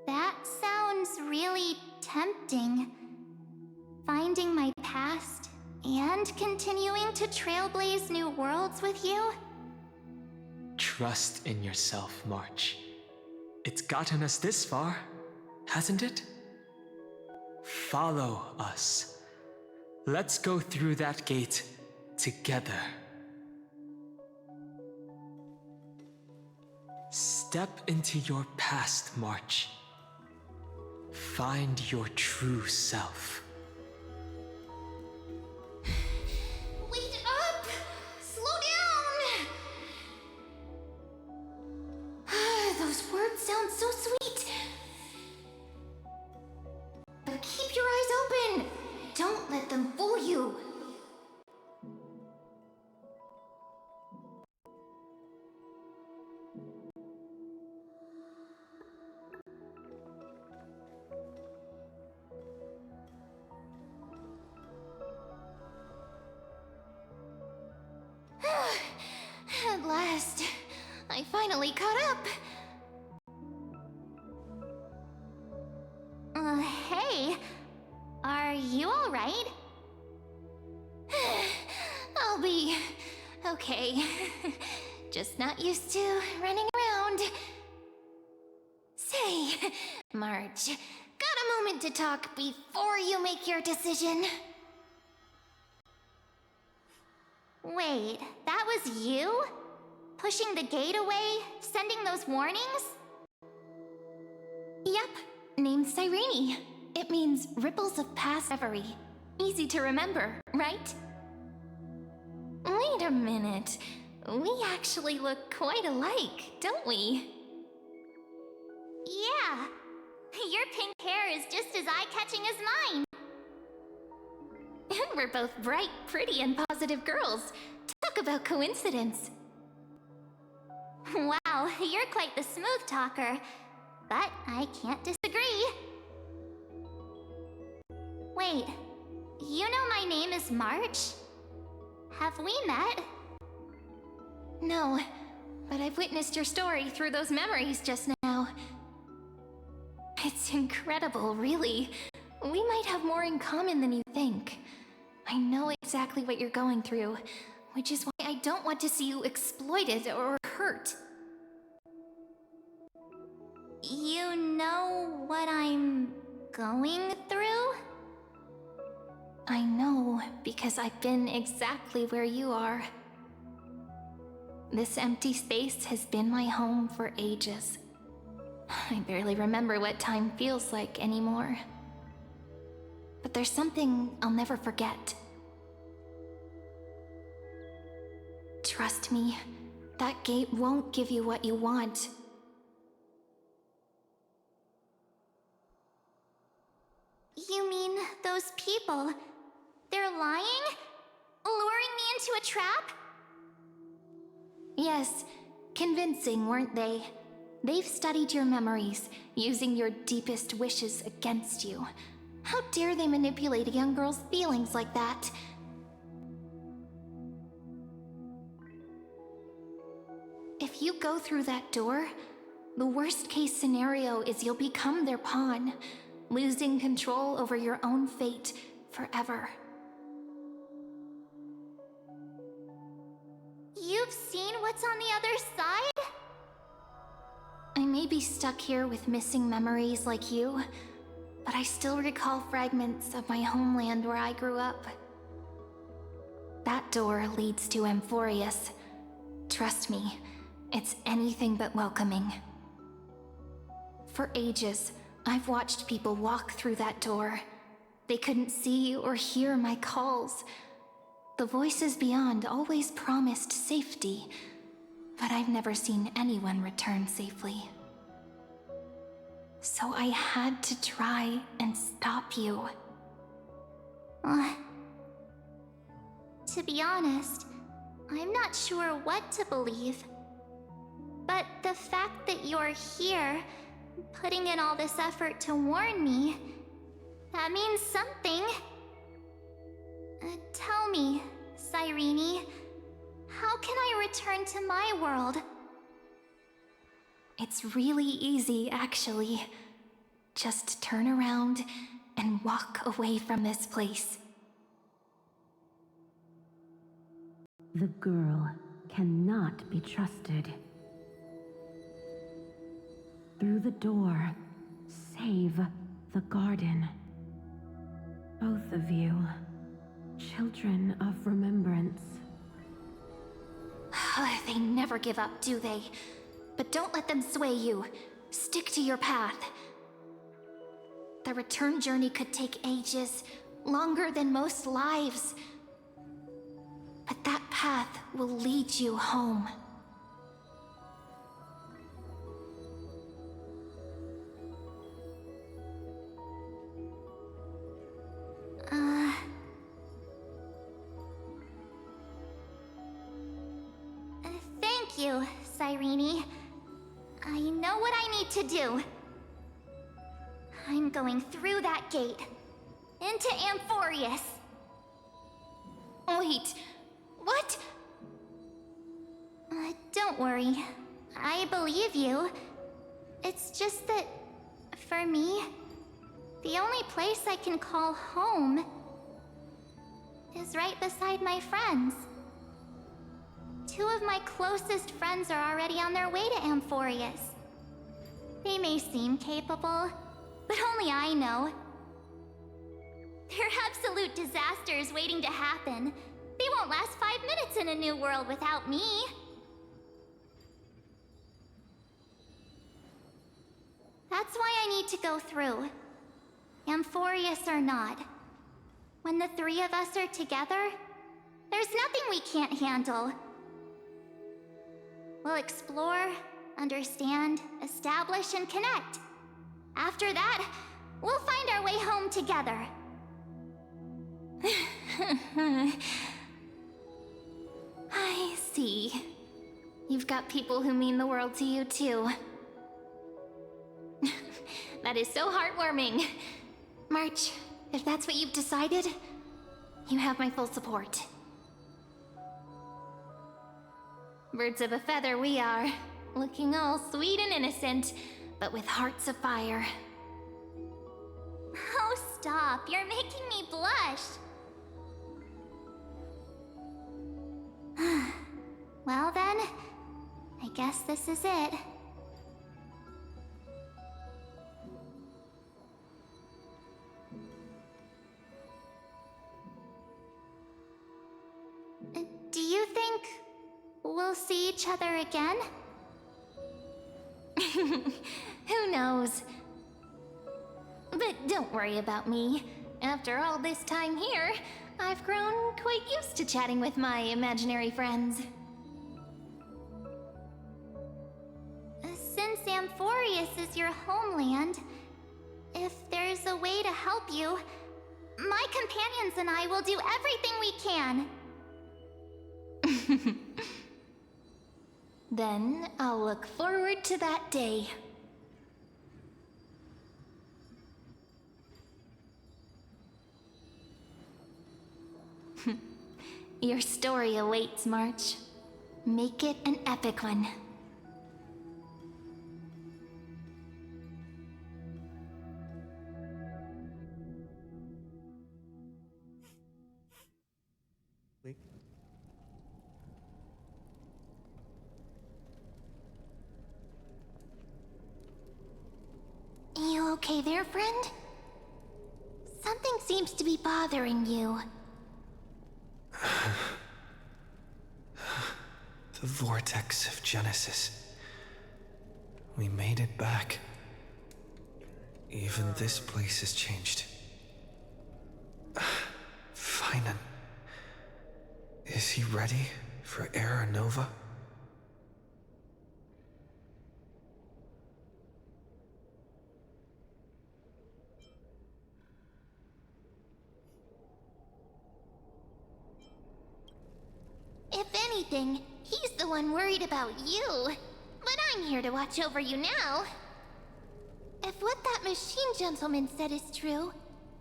That sounds really tempting. Finding my past and continuing to trailblaze new worlds with you? Trust in yourself, March. It's gotten us this far, hasn't it? Follow us. Let's go through that gate together. Step into your past, March. Find your true self. Wait up! Slow down! Those words sound so sweet. But keep your eyes open! Don't let them fool you! At last, I finally caught up. Hey, are you all right? I'll be okay. Just not used to running around. Say, Marge, got a moment to talk before you make your decision? Wait, that was you? Pushing the gate away? Sending those warnings? Yep, named Cyrene. It means ripples of past memory. Easy to remember, right? Wait a minute. We actually look quite alike, don't we? Yeah. Your pink hair is just as eye-catching as mine. And we're both bright, pretty, and positive girls. Talk about coincidence. Wow, you're quite the smooth talker. But I can't disagree. Wait, you know my name is March? Have we met? No, But I've witnessed your story through those memories just now. It's incredible, really. We might have more in common than you think. I know exactly what you're going through, which is why I don't want to see you exploited or hurt. You know what I'm going through? I know, because I've been exactly where you are. This empty space has been my home for ages. I barely remember what time feels like anymore. But there's something I'll never forget. Trust me, that gate won't give you what you want. You mean those people? They're lying? Luring me into a trap? Yes, convincing, weren't they? They've studied your memories, using your deepest wishes against you. How dare they manipulate a young girl's feelings like that? If you go through that door, the worst case scenario is you'll become their pawn, losing control over your own fate forever. You've seen what's on the other side? I may be stuck here with missing memories like you, but I still recall fragments of my homeland where I grew up. That door leads to Amphorius. Trust me, it's anything but welcoming. For ages, I've watched people walk through that door. They couldn't see or hear my calls. The voices beyond always promised safety, but I've never seen anyone return safely. So I had to try and stop you. To be honest, I'm not sure what to believe. But the fact that you're here, putting in all this effort to warn me, that means something. Tell me, Cyrene, how can I return to my world? It's really easy, actually. Just turn around and walk away from this place. The girl cannot be trusted. Through the door, save the garden. Both of you, children of remembrance. They never give up, do they? But don't let them sway you. Stick to your path. The return journey could take ages, longer than most lives. But that path will lead you home. Thank you, Cyrene. I know what I need to do. I'm going through that gate. Into Amphorius. Wait, what? Don't worry. I believe you. It's just that, for me, the only place I can call home is right beside my friends. Two of my closest friends are already on their way to Amphorius. They may seem capable, but only I know. They're absolute disasters waiting to happen. They won't last 5 minutes in a new world without me. That's why I need to go through. Amphorius or not. When the three of us are together, there's nothing we can't handle. We'll explore, understand, establish, and connect. After that, we'll find our way home together. I see. You've got people who mean the world to you, too. That is so heartwarming. March, if that's what you've decided, you have my full support. Birds of a feather we are, looking all sweet and innocent, but with hearts of fire. Oh, stop. You're making me blush. Well then, I guess this is it. Do you think we'll see each other again? Who knows? But don't worry about me. After all this time here, I've grown quite used to chatting with my imaginary friends. Since Amphorius is your homeland, if there's a way to help you, my companions and I will do everything we can. Then I'll look forward to that day. Your story awaits, March. Make it an epic one. You okay there, friend? Something seems to be bothering you. The vortex of Genesis. We made it back. Even this place has changed. Finan. Is he ready for Era Nova? If anything, he's the one worried about you. But I'm here to watch over you now. If what that machine gentleman said is true,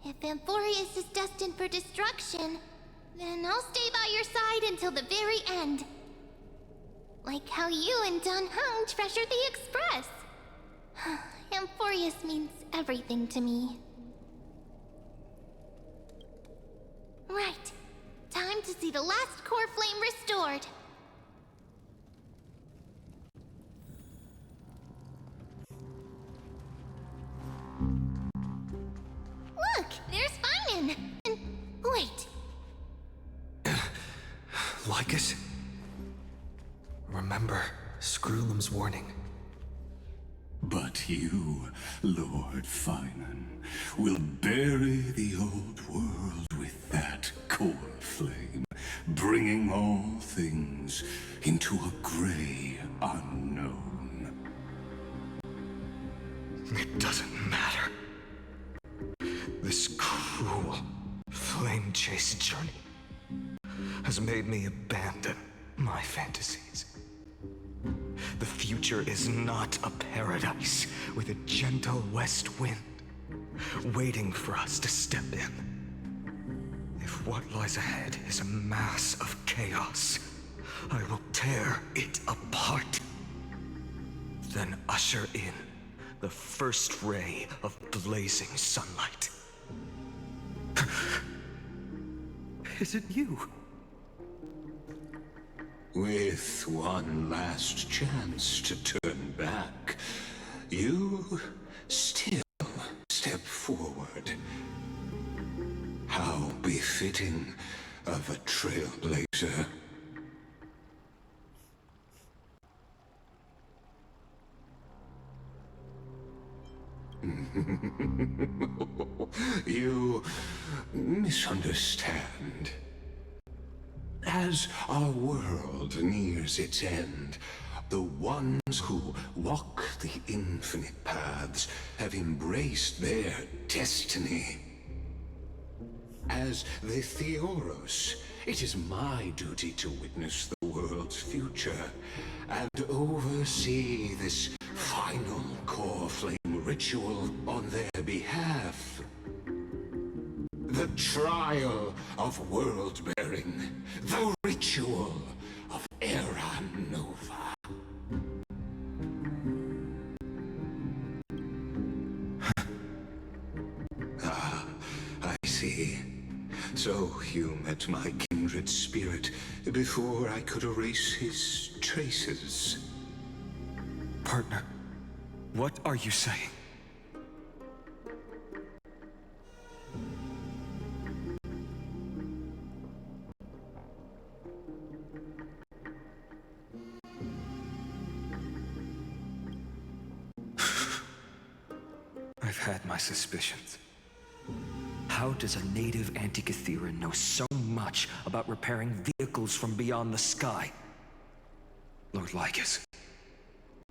if Amphorius is destined for destruction, then I'll stay by your side until the very end. Like how you and Dan Hung treasured the Express. Amphorius means everything to me. Right. Time to see the last core flame restored. Look, there's Finan. And wait. Lycus? Remember Screwlum's warning. But you, Lord Finan, will bury the old world with that core flame, bringing all things into a gray unknown. It doesn't matter. This cruel flame chase journey has made me abandon my fantasies. The future is not a paradise with a gentle west wind waiting for us to step in. If what lies ahead is a mass of chaos, I will tear it apart. Then usher in the first ray of blazing sunlight. Is it you? With one last chance to turn back, you still step forward. How befitting of a trailblazer. You misunderstand. As our world nears its end, the ones who walk the infinite paths have embraced their destiny. As the Theoros, it is my duty to witness the world's future and oversee this final core flame ritual on their behalf. The trial of world-bearing, the ritual of Era Nova. So you met my kindred spirit before I could erase his traces. Partner, what are you saying? I've had my suspicions. How does a native Antikytheran know so much about repairing vehicles from beyond the sky? Lord Lycus,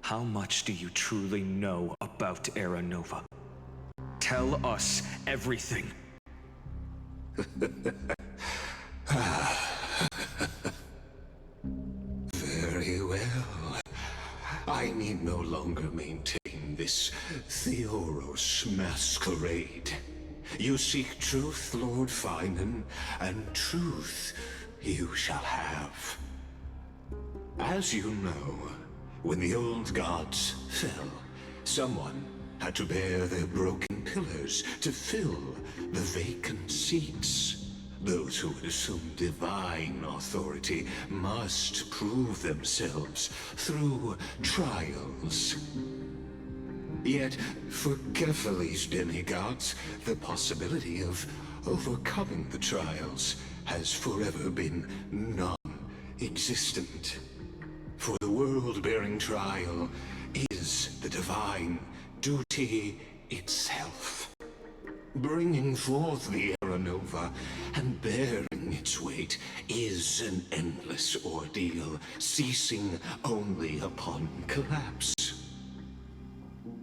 how much do you truly know about Era Nova? Tell us everything. Very well. I need no longer maintain this Theoros masquerade. You seek truth, Lord Finan, and truth you shall have. As you know, when the old gods fell, someone had to bear their broken pillars to fill the vacant seats. Those who would assume divine authority must prove themselves through trials. Yet, for Kephales's demigods, the possibility of overcoming the trials has forever been non-existent. For the world-bearing trial is the divine duty itself. Bringing forth the Era Nova and bearing its weight is an endless ordeal, ceasing only upon collapse.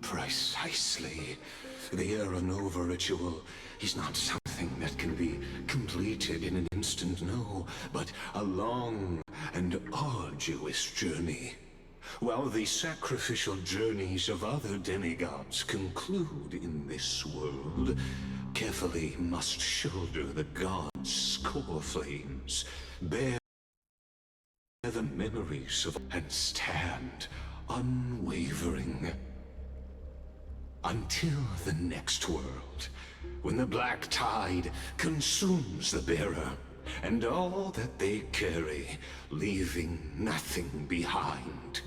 Precisely. The Era Nova ritual is not something that can be completed in an instant, no, but a long and arduous journey. While the sacrificial journeys of other demigods conclude in this world, Kephale must shoulder the gods' score flames, bear the memories of, and stand unwavering. Until the next world, when the black tide consumes the bearer, and all that they carry, leaving nothing behind.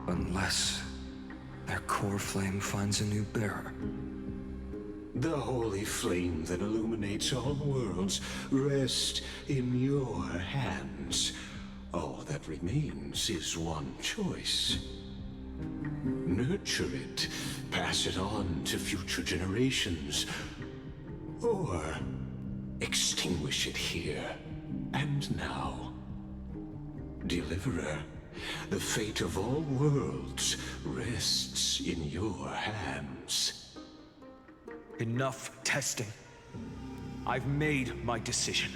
Unless their core flame finds a new bearer. The holy flame that illuminates all worlds rests in your hands. All that remains is one choice. Nurture it, pass it on to future generations, or extinguish it here and now. Deliverer, the fate of all worlds rests in your hands. Enough testing. I've made my decision.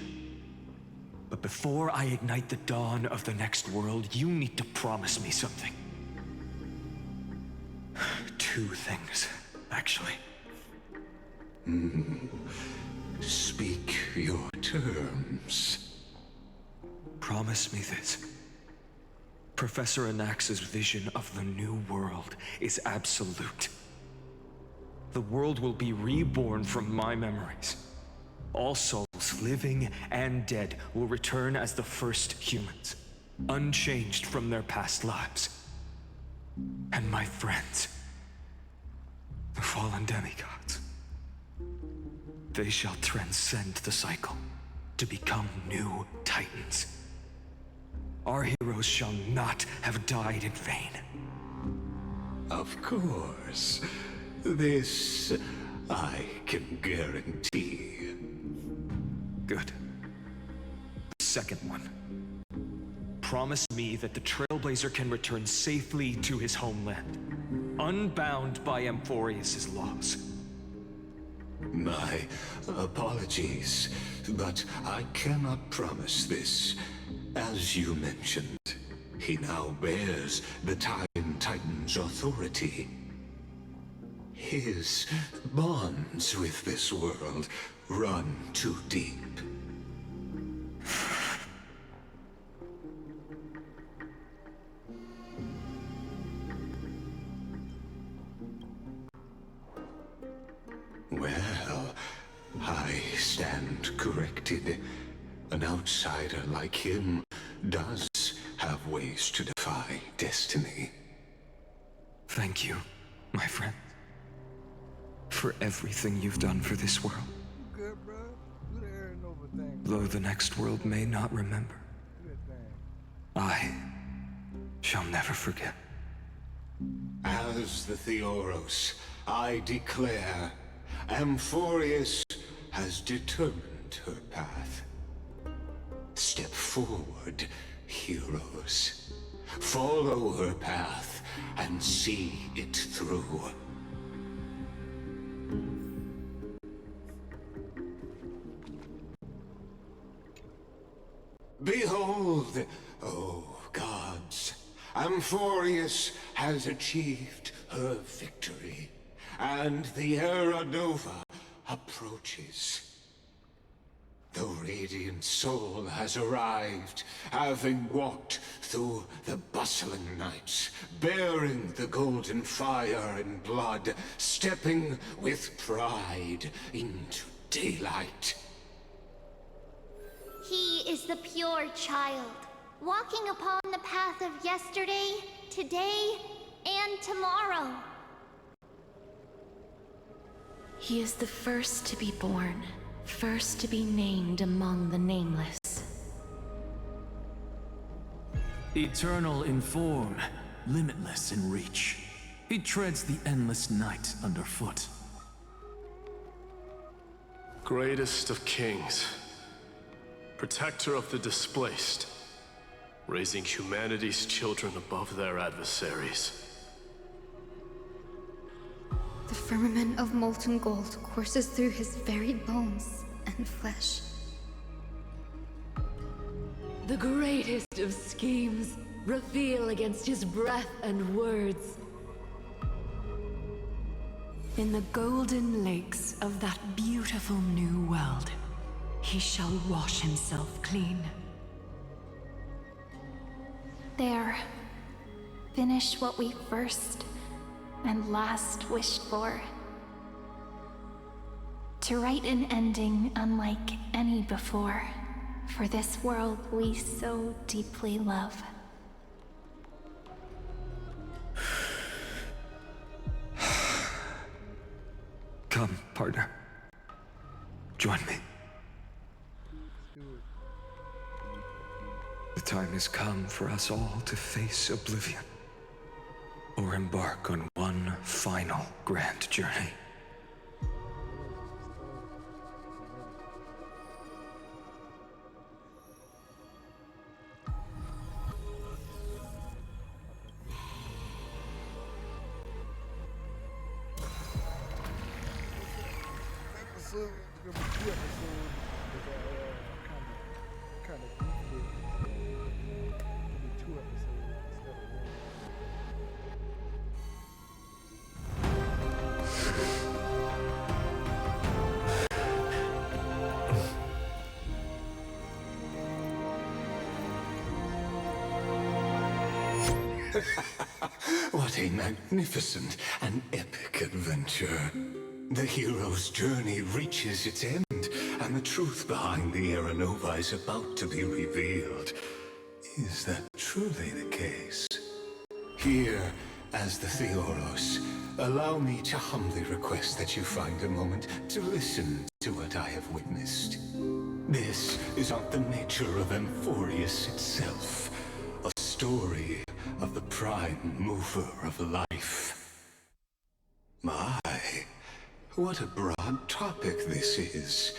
But before I ignite the dawn of the next world, you need to promise me something. Two things, actually. Speak your terms. Promise me this. Professor Anax's vision of the new world is absolute. The world will be reborn from my memories. All souls, living and dead, will return as the first humans, unchanged from their past lives. And my friends, the fallen demigods, they shall transcend the cycle to become new titans. Our heroes shall not have died in vain. Of course. This I can guarantee. Good. The second one. Promise me that the Trailblazer can return safely to his homeland, unbound by Amphorius' laws. My apologies, but I cannot promise this. As you mentioned, he now bears the Time Titan's authority. His bonds with this world run too deep. Well, I stand corrected. An outsider like him does have ways to defy destiny. Thank you, my friend, for everything you've done for this world. Good, bro. Do the Aaron Nova thing. Though the next world may not remember, Do that thing. I shall never forget. As the Theoros, I declare, Amphorius has determined her path. Step forward, heroes. Follow her path and see it through. Behold, O gods, Amphorius has achieved her victory, and the Era Nova approaches. The radiant soul has arrived, having walked through the bustling nights, bearing the golden fire and blood, stepping with pride into daylight. He is the pure child, walking upon the path of yesterday, today, and tomorrow. He is the first to be born, first to be named among the nameless. Eternal in form, limitless in reach. He treads the endless night underfoot. Greatest of kings, protector of the displaced, raising humanity's children above their adversaries. The firmament of molten gold courses through his very bones and flesh. The greatest of schemes reveal against his breath and words. In the golden lakes of that beautiful new world, he shall wash himself clean. There. Finish what we first and last wished for. To write an ending unlike any before, for this world we so deeply love. Come, partner. Join me. The time has come for us all to face oblivion, or embark on one final grand journey. Episode, it's gonna be 2 episodes that kind of beefed it. It'll be 2 episodes instead of 1. What a magnificent and epic adventure. The hero's journey reaches its end, and the truth behind the Era Nova is about to be revealed. Is that truly the case? Here, as the Theoros, allow me to humbly request that you find a moment to listen to what I have witnessed. This is not the nature of Amphorius itself, a story of the prime mover of life. My, what a broad topic this is.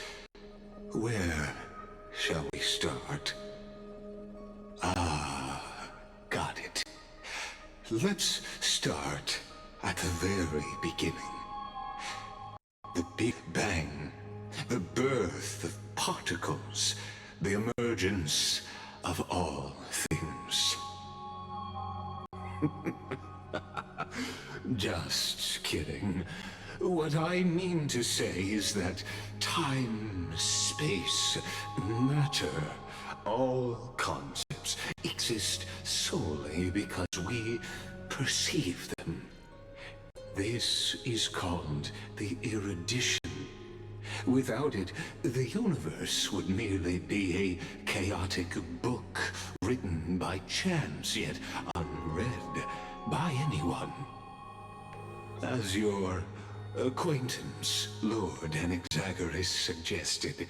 Where shall we start? Ah, got it. Let's start at the very beginning. The Big Bang, the birth of particles, the emergence of all things. Just kidding. What I mean to say is that time, space, matter, all concepts exist solely because we perceive them. This is called the erudition Without it, the universe would merely be a chaotic book written by chance, yet unread by anyone. As your acquaintance, Lord Anaxagoras, suggested,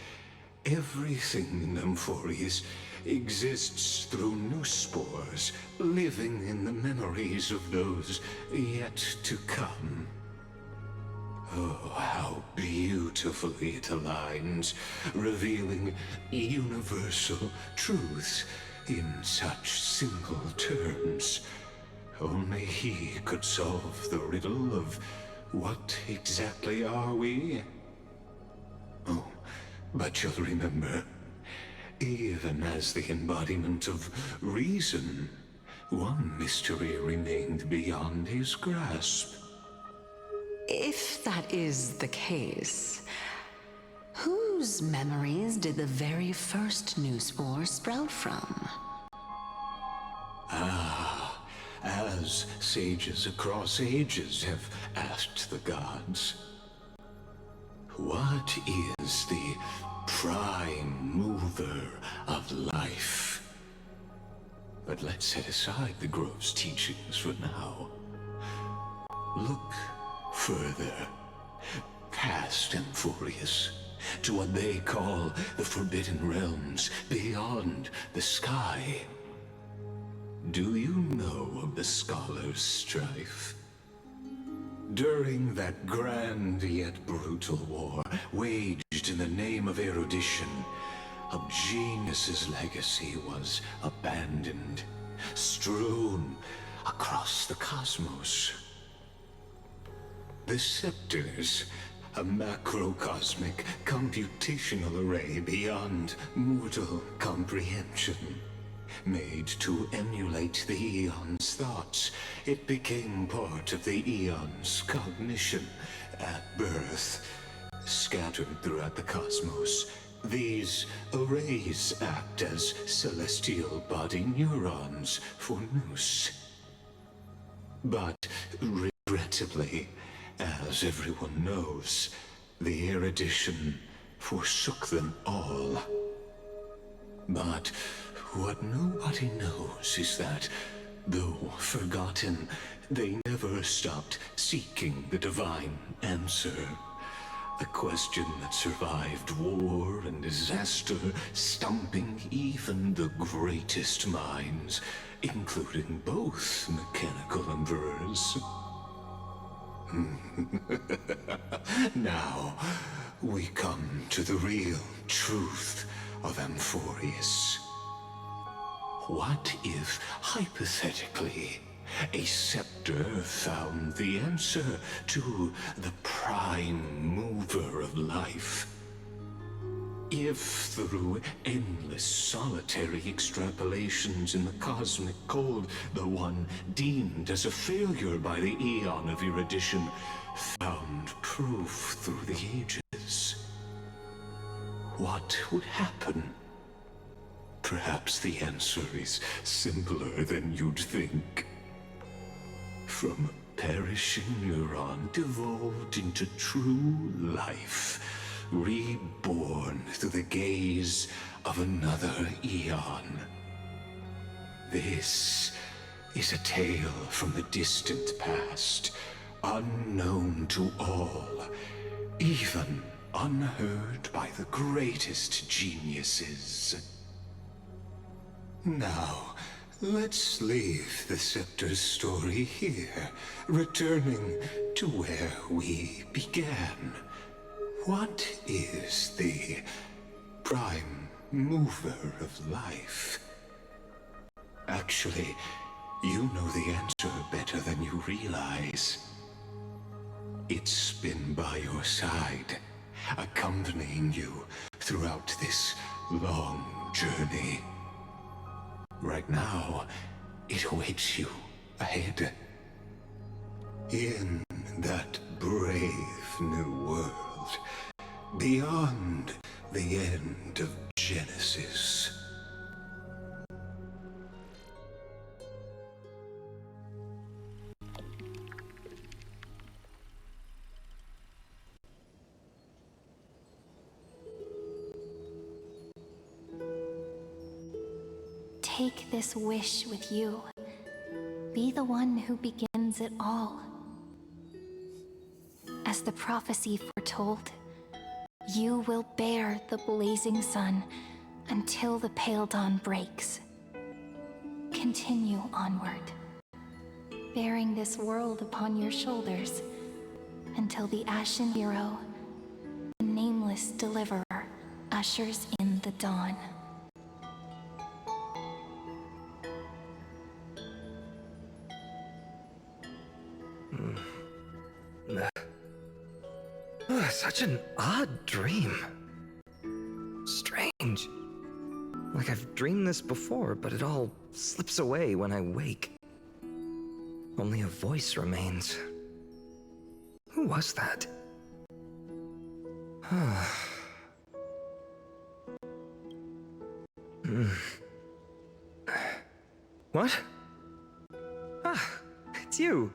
everything in Amphorius exists through new spores, living in the memories of those yet to come. Oh, how beautifully it aligns, revealing universal truths in such simple terms. Only he could solve the riddle of what exactly are we? Oh, but you'll remember, even as the embodiment of reason, one mystery remained beyond his grasp. If that is the case, whose memories did the very first new spore sprout from? Ah, as sages across ages have asked the gods, what is the prime mover of life? But let's set aside the Grove's teachings for now. Look further, past Amphorius, to what they call the Forbidden Realms, beyond the sky. Do you know of the Scholar's strife? During that grand yet brutal war, waged in the name of erudition, a genius's legacy was abandoned, strewn across the cosmos. The scepters, a macrocosmic computational array beyond mortal comprehension. Made to emulate the Eon's thoughts, it became part of the Eon's cognition at birth. Scattered throughout the cosmos, these arrays act as celestial body neurons for Nous. But regrettably, as everyone knows, the erudition forsook them all. But what nobody knows is that, though forgotten, they never stopped seeking the divine answer. A question that survived war and disaster, stumping even the greatest minds, including both mechanical emperors. Now, we come to the real truth of Amphorius. What if, hypothetically, a scepter found the answer to the prime mover of life? If, through endless solitary extrapolations in the cosmic cold, the one deemed as a failure by the Eon of erudition found proof through the ages, what would happen? Perhaps the answer is simpler than you'd think. From a perishing neuron devolved into true life, reborn through the gaze of another Eon. This is a tale from the distant past, unknown to all, even unheard by the greatest geniuses. Now, let's leave the Scepter's story here, returning to where we began. What is the prime mover of life? Actually, you know the answer better than you realize. It's been by your side, accompanying you throughout this long journey. Right now, it awaits you ahead. In that brave new world, beyond the end of Genesis. take this wish with you. Be the one who begins it all. As the prophecy foretold, you will bear the blazing sun until the pale dawn breaks. Continue onward, bearing this world upon your shoulders until the Ashen Hero, the nameless deliverer, ushers in the dawn. Such an odd dream. Strange. Like I've dreamed this before, but it all slips away when I wake. Only a voice remains. Who was that? What? Ah, it's you.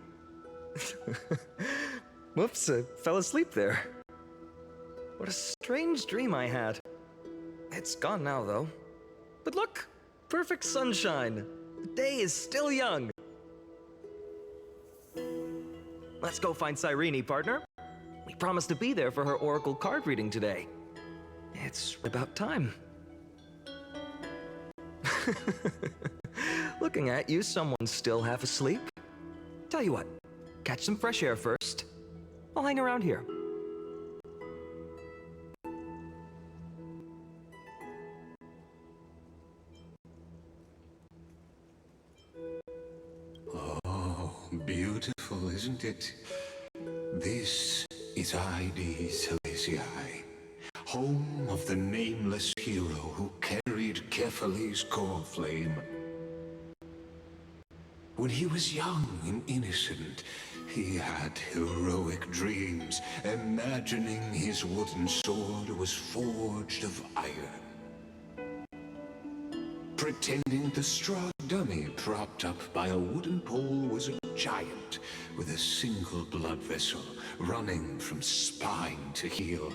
Whoops, I fell asleep there. What a strange dream I had. It's gone now, though. But look, perfect sunshine. The day is still young. Let's go find Cyrene, partner. We promised to be there for her oracle card reading today. It's about time. Looking at you, someone's still half asleep. Tell you what, catch some fresh air first. I'll hang around here. Oh, beautiful, isn't it? This is Ide Silesiae, home of the nameless hero who carried Kephale's core flame. When he was young and innocent, he had heroic dreams, imagining his wooden sword was forged of iron. Pretending the straw dummy propped up by a wooden pole was a giant with a single blood vessel running from spine to heel.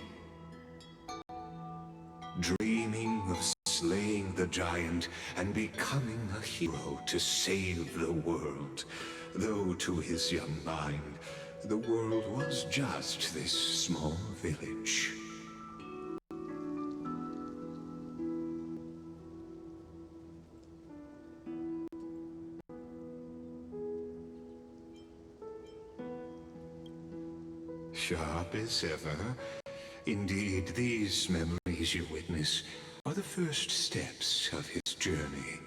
Dreaming of slaying the giant and becoming a hero to save the world, though to his young mind, the world was just this small village. Sharp as ever. Indeed, these memories you witness are the first steps of his journey.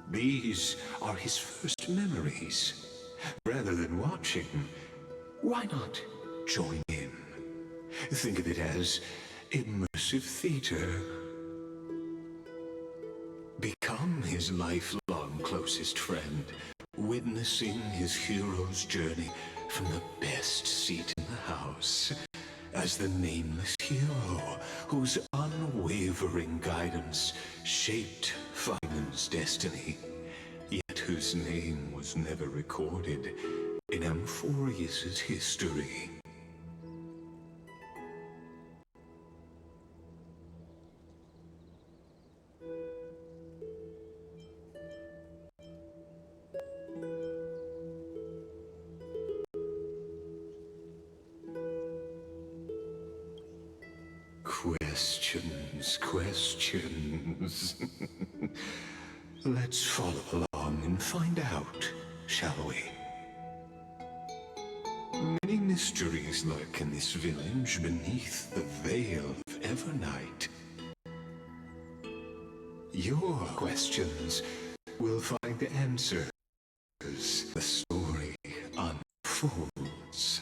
These are his first memories. Rather than watching, why not join in? Think of it as immersive theater. Become his lifelong closest friend, witnessing his hero's journey from the best seat in the house, as the nameless hero whose unwavering guidance shaped Finan's destiny, yet whose name was never recorded in Amphorius's history. Questions. Let's follow along and find out, shall we? Many mysteries lurk in this village beneath the veil of Evernight. Your questions will find answers. The story unfolds.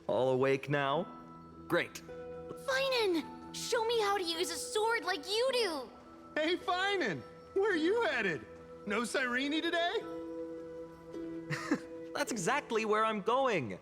All awake now? Great. Finan! Show me how to use a sword like you do! Hey, Finan! Where are you headed? No Cyrene today? That's exactly where I'm going.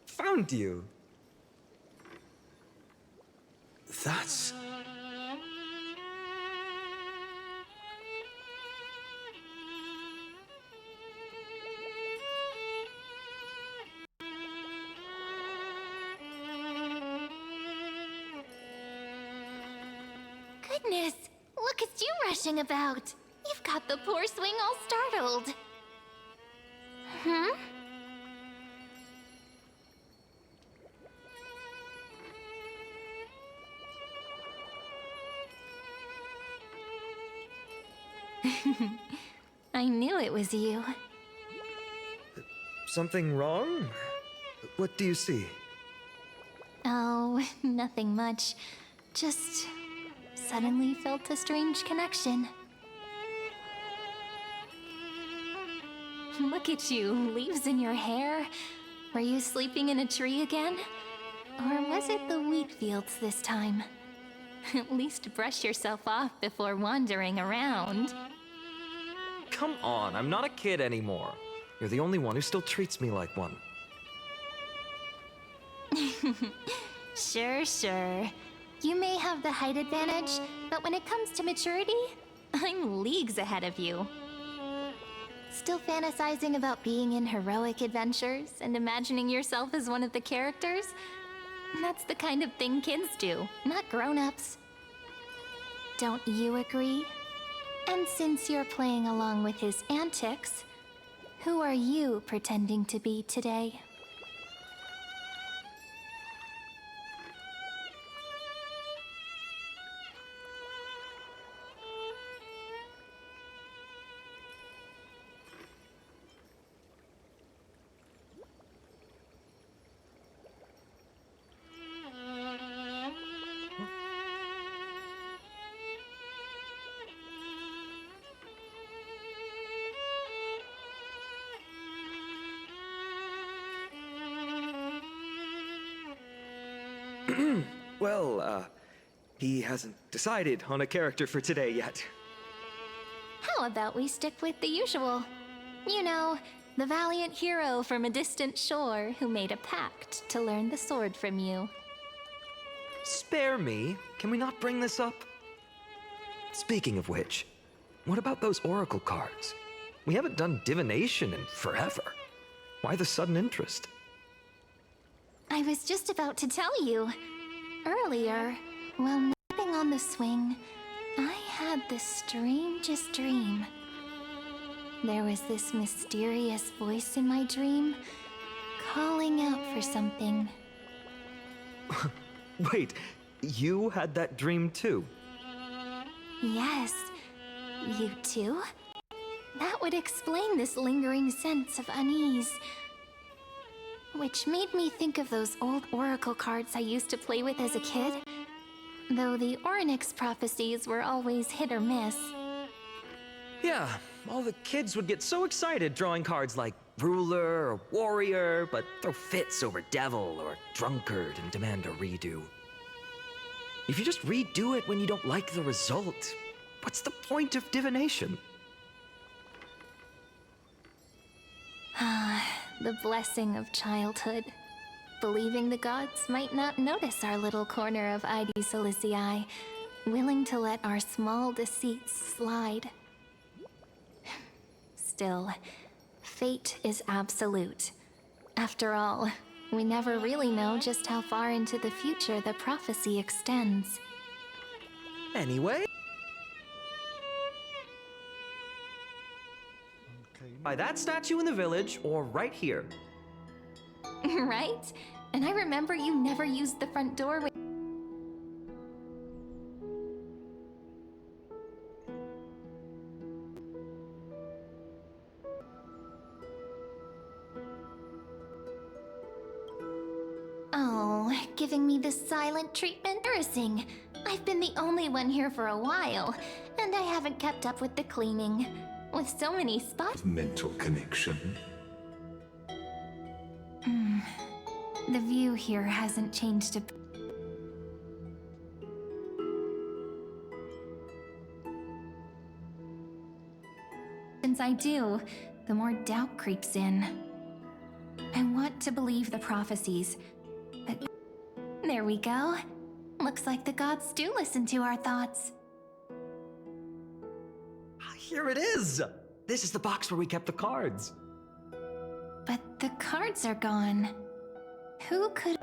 Found you. That's... Goodness, look at you rushing about. You've got the poor swing all startled. Hmm? I knew it was you. Something wrong? What do you see? Oh, nothing much. Just suddenly felt a strange connection. Look at you, leaves in your hair. Were you sleeping in a tree again? Or was it the wheat fields this time? At least brush yourself off before wandering around. Come on, I'm not a kid anymore. You're the only one who still treats me like one. Sure. You may have the height advantage, but when it comes to maturity, I'm leagues ahead of you. Still fantasizing about being in heroic adventures and imagining yourself as one of the characters? That's the kind of thing kids do, not grown-ups. Don't you agree? And since you're playing along with his antics, who are you pretending to be today? Well, he hasn't decided on a character for today yet. How about we stick with the usual? You know, the valiant hero from a distant shore who made a pact to learn the sword from you. Spare me. Can we not bring this up? Speaking of which, what about those oracle cards? We haven't done divination in forever. Why the sudden interest? I was just about to tell you. Earlier, well, nothing Sitting on the swing, I had the strangest dream. There was this mysterious voice in my dream, calling out for something. Wait, you had that dream too? Yes, you too? That would explain this lingering sense of unease. Which made me think of those old oracle cards I used to play with as a kid. Though the Orynyx prophecies were always hit or miss. Yeah, all the kids would get so excited drawing cards like ruler or warrior, but throw fits over devil or drunkard and demand a redo. If you just redo it when you don't like the result, what's the point of divination? Ah, the blessing of childhood. Believing the gods might not notice our little corner of Ide Silicii, willing to let our small deceits slide. Still, fate is absolute. After all, we never really know just how far into the future the prophecy extends. Anyway... By that statue in the village, or right here. Right? And I remember you never used the front door when... Oh, giving me the silent treatment? Embarrassing. I've been the only one here for a while, and I haven't kept up with the cleaning. With so many spots... Mental connection. The view here hasn't changed a... Since I do, the more doubt creeps in. I want to believe the prophecies, but... There we go. Looks like the gods do listen to our thoughts. Here it is! This is the box where we kept the cards. But the cards are gone. Who could...